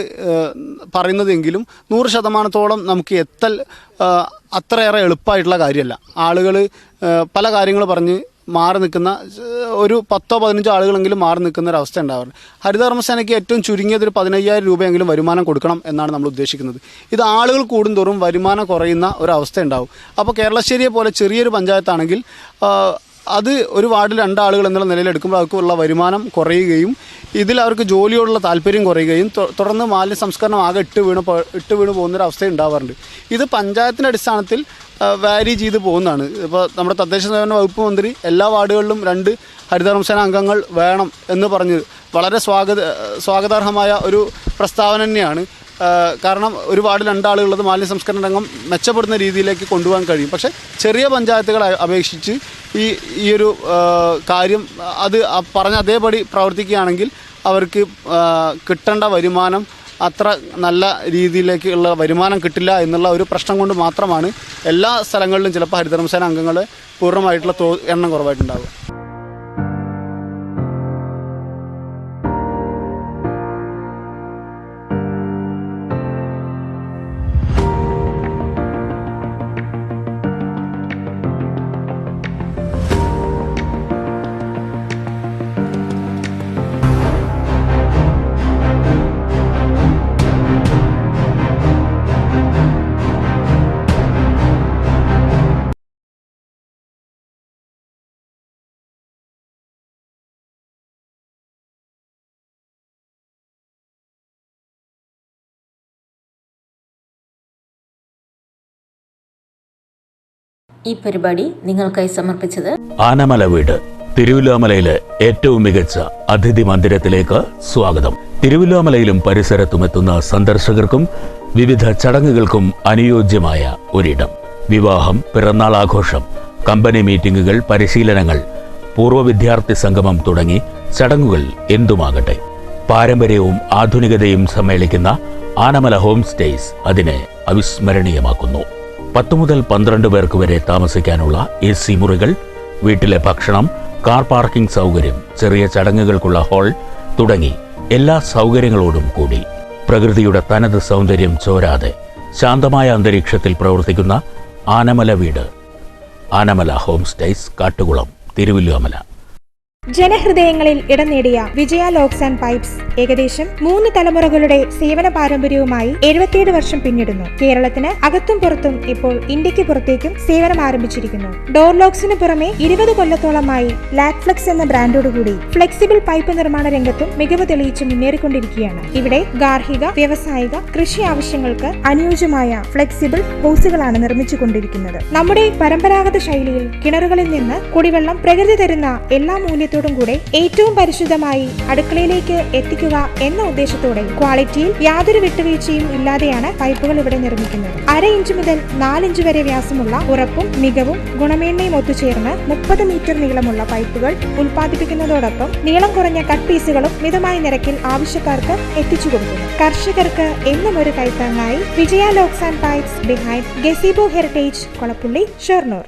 പറയുന്നതെങ്കിലും 100%ഓളം നമുക്ക് എത്തൽ അത്രയേറെ എളുപ്പമായിട്ടുള്ള കാര്യമല്ല. ആളുകൾ പല കാര്യങ്ങൾ പറഞ്ഞ് മാറി നിൽക്കുന്ന ഒരു 10-15 ആളുകളെങ്കിലും മാറി നിൽക്കുന്ന ഒരു അവസ്ഥ ഉണ്ടാവാറുണ്ട്. ഹരിതകർമ്മസേനയ്ക്ക് ഏറ്റവും ചുരുങ്ങിയത് ഒരു 15,000 രൂപയെങ്കിലും വരുമാനം കൊടുക്കണം എന്നാണ് നമ്മൾ ഉദ്ദേശിക്കുന്നത്. ഇത് ആളുകൾ കൂടുന്തോറും വരുമാനം കുറയുന്ന ഒരവസ്ഥ ഉണ്ടാവും. അപ്പോൾ കേരളശ്ശേരിയെ പോലെ ചെറിയൊരു പഞ്ചായത്താണെങ്കിൽ അത് ഒരു വാർഡിൽ 2 ആളുകൾ എന്നുള്ള നിലയിൽ എടുക്കുമ്പോൾ അവർക്കുള്ള വരുമാനം കുറയുകയും ഇതിൽ അവർക്ക് ജോലിയോടുള്ള താല്പര്യം കുറയുകയും തുടർന്ന് മാലിന്യ സംസ്കരണം ആകെ ഇട്ട് വീണ് പോകുന്നൊരവസ്ഥ ഉണ്ടാവാറുണ്ട്. ഇത് പഞ്ചായത്തിൻ്റെ അടിസ്ഥാനത്തിൽ വാരി ചെയ്ത് പോകുന്നതാണ്. ഇപ്പോൾ നമ്മുടെ തദ്ദേശ സ്വയംഭരണ വകുപ്പ് മന്ത്രി എല്ലാ വാർഡുകളിലും 2 ഹരിതകർമ്മസേന അംഗങ്ങൾ വേണം എന്ന് പറഞ്ഞ് വളരെ സ്വാഗതാർഹമായ ഒരു പ്രസ്താവന തന്നെയാണ്. കാരണം ഒരു വാർഡിൽ 2 ആളുകളുള്ളത് മാലിന്യ സംസ്കരണ രംഗം മെച്ചപ്പെടുന്ന രീതിയിലേക്ക് കൊണ്ടുപോകാൻ കഴിയും. പക്ഷേ ചെറിയ പഞ്ചായത്തുകളെ അപേക്ഷിച്ച് ഈ ഒരു കാര്യം അത് പറഞ്ഞ അതേപടി പ്രവർത്തിക്കുകയാണെങ്കിൽ അവർക്ക് കിട്ടേണ്ട വരുമാനം അത്ര നല്ല രീതിയിലേക്കുള്ള വരുമാനം കിട്ടില്ല എന്നുള്ള ഒരു പ്രശ്നം കൊണ്ട് മാത്രമാണ് എല്ലാ സ്ഥലങ്ങളിലും ചിലപ്പോൾ ഹരിതകർമ്മസേന അംഗങ്ങളെ പൂർണ്ണമായിട്ടുള്ള എണ്ണം കുറവായിട്ടുണ്ടാവുക. ഈ പരിപാടി നിങ്ങൾക്കായി സമർപ്പിച്ചത് ആനമല വീട്. തിരുവില്ലാമലയിലെ ഏറ്റവും മികച്ച അതിഥി മന്ദിരത്തിലേക്ക് സ്വാഗതം. തിരുവില്ലാമലയിലും പരിസരത്തുമെത്തുന്ന സന്ദർശകർക്കും വിവിധ ചടങ്ങുകൾക്കും അനുയോജ്യമായ ഒരിടം. വിവാഹം, പിറന്നാൾ ആഘോഷം, കമ്പനി മീറ്റിംഗുകൾ, പരിശീലനങ്ങൾ, പൂർവ്വ വിദ്യാർത്ഥി സംഗമം തുടങ്ങി ചടങ്ങുകൾ എന്തുമാകട്ടെ, പാരമ്പര്യവും ആധുനികതയും സമ്മേളിക്കുന്ന ആനമല ഹോം സ്റ്റേസ് അതിനെ അവിസ്മരണീയമാക്കുന്നു. 10 മുതൽ 12 പേർക്ക് വരെ താമസിക്കാനുള്ള AC മുറികൾ, വീട്ടിലെ ഭക്ഷണം, കാർ പാർക്കിംഗ് സൗകര്യം, ചെറിയ ചടങ്ങുകൾക്കുള്ള ഹാൾ തുടങ്ങി എല്ലാ സൗകര്യങ്ങളോടും കൂടി പ്രകൃതിയുടെ തനത് സൗന്ദര്യം ചോരാതെ ശാന്തമായ അന്തരീക്ഷത്തിൽ പ്രവർത്തിക്കുന്ന ആനമല വീട്. Anamala home stays, Kattukulam, Thiruvilwamala. ജനഹൃദയങ്ങളിൽ ഇടം നേടിയ വിജയ ലോക്സ് ആൻഡ് പൈപ്സ് ഏകദേശം 3 തലമുറകളുടെ സേവന പാരമ്പര്യവുമായി 77 വർഷം പിന്നിടുന്നു. കേരളത്തിന് അകത്തും പുറത്തും ഇപ്പോൾ ഇന്ത്യക്ക് പുറത്തേക്കും സേവനം ആരംഭിച്ചിരിക്കുന്നു. ഡോർ ലോക്സിന് പുറമെ 20 കൊല്ലത്തോളമായി ലാക്ഫ്ലെക്സ് എന്ന ബ്രാൻഡോടുകൂടി ഫ്ലെക്സിബിൾ പൈപ്പ് നിർമ്മാണ രംഗത്തും മികവ് തെളിയിച്ച് മുന്നേറിക്കൊണ്ടിരിക്കുകയാണ്. ഇവിടെ ഗാർഹിക, വ്യാവസായിക, കൃഷി ആവശ്യങ്ങൾക്ക് അനുയോജ്യമായ ഫ്ലെക്സിബിൾ ഹോസുകളാണ് നിർമ്മിച്ചുകൊണ്ടിരിക്കുന്നത്. നമ്മുടെ പരമ്പരാഗത ശൈലിയിൽ കിണറുകളിൽ നിന്ന് കുടിവെള്ളം പ്രകൃതി തരുന്ന എല്ലാ മൂല്യത്തോടും കൂടെ ഏറ്റവും പരിശുദ്ധമായി അടുക്കളയിലേക്ക് എത്തിക്കുക എന്ന ഉദ്ദേശത്തോടെ ക്വാളിറ്റിയിൽ യാതൊരു വിട്ടുവീഴ്ചയും ഇല്ലാതെയാണ് പൈപ്പുകൾ ഇവിടെ നിർമ്മിക്കുന്നത്. 1/2 ഇഞ്ച് മുതൽ 4 ഇഞ്ച് വരെ വ്യാസമുള്ള ഉറപ്പും മികവും ഗുണമേന്മയും ഒത്തുചേർന്ന് 30 മീറ്റർ നീളമുള്ള പൈപ്പുകൾ ഉൽപ്പാദിപ്പിക്കുന്നതോടൊപ്പം നീളം കുറഞ്ഞ കട്ട് പീസുകളും മിതമായ നിരക്കിൽ ആവശ്യക്കാർക്ക് എത്തിച്ചു കൊടുക്കുന്നു. കർഷകർക്ക് എന്നും ഒരു കൈത്താങ്ങായി Vijaya locks and pipes behind gazebo heritage, Kolappulli, Shoranur.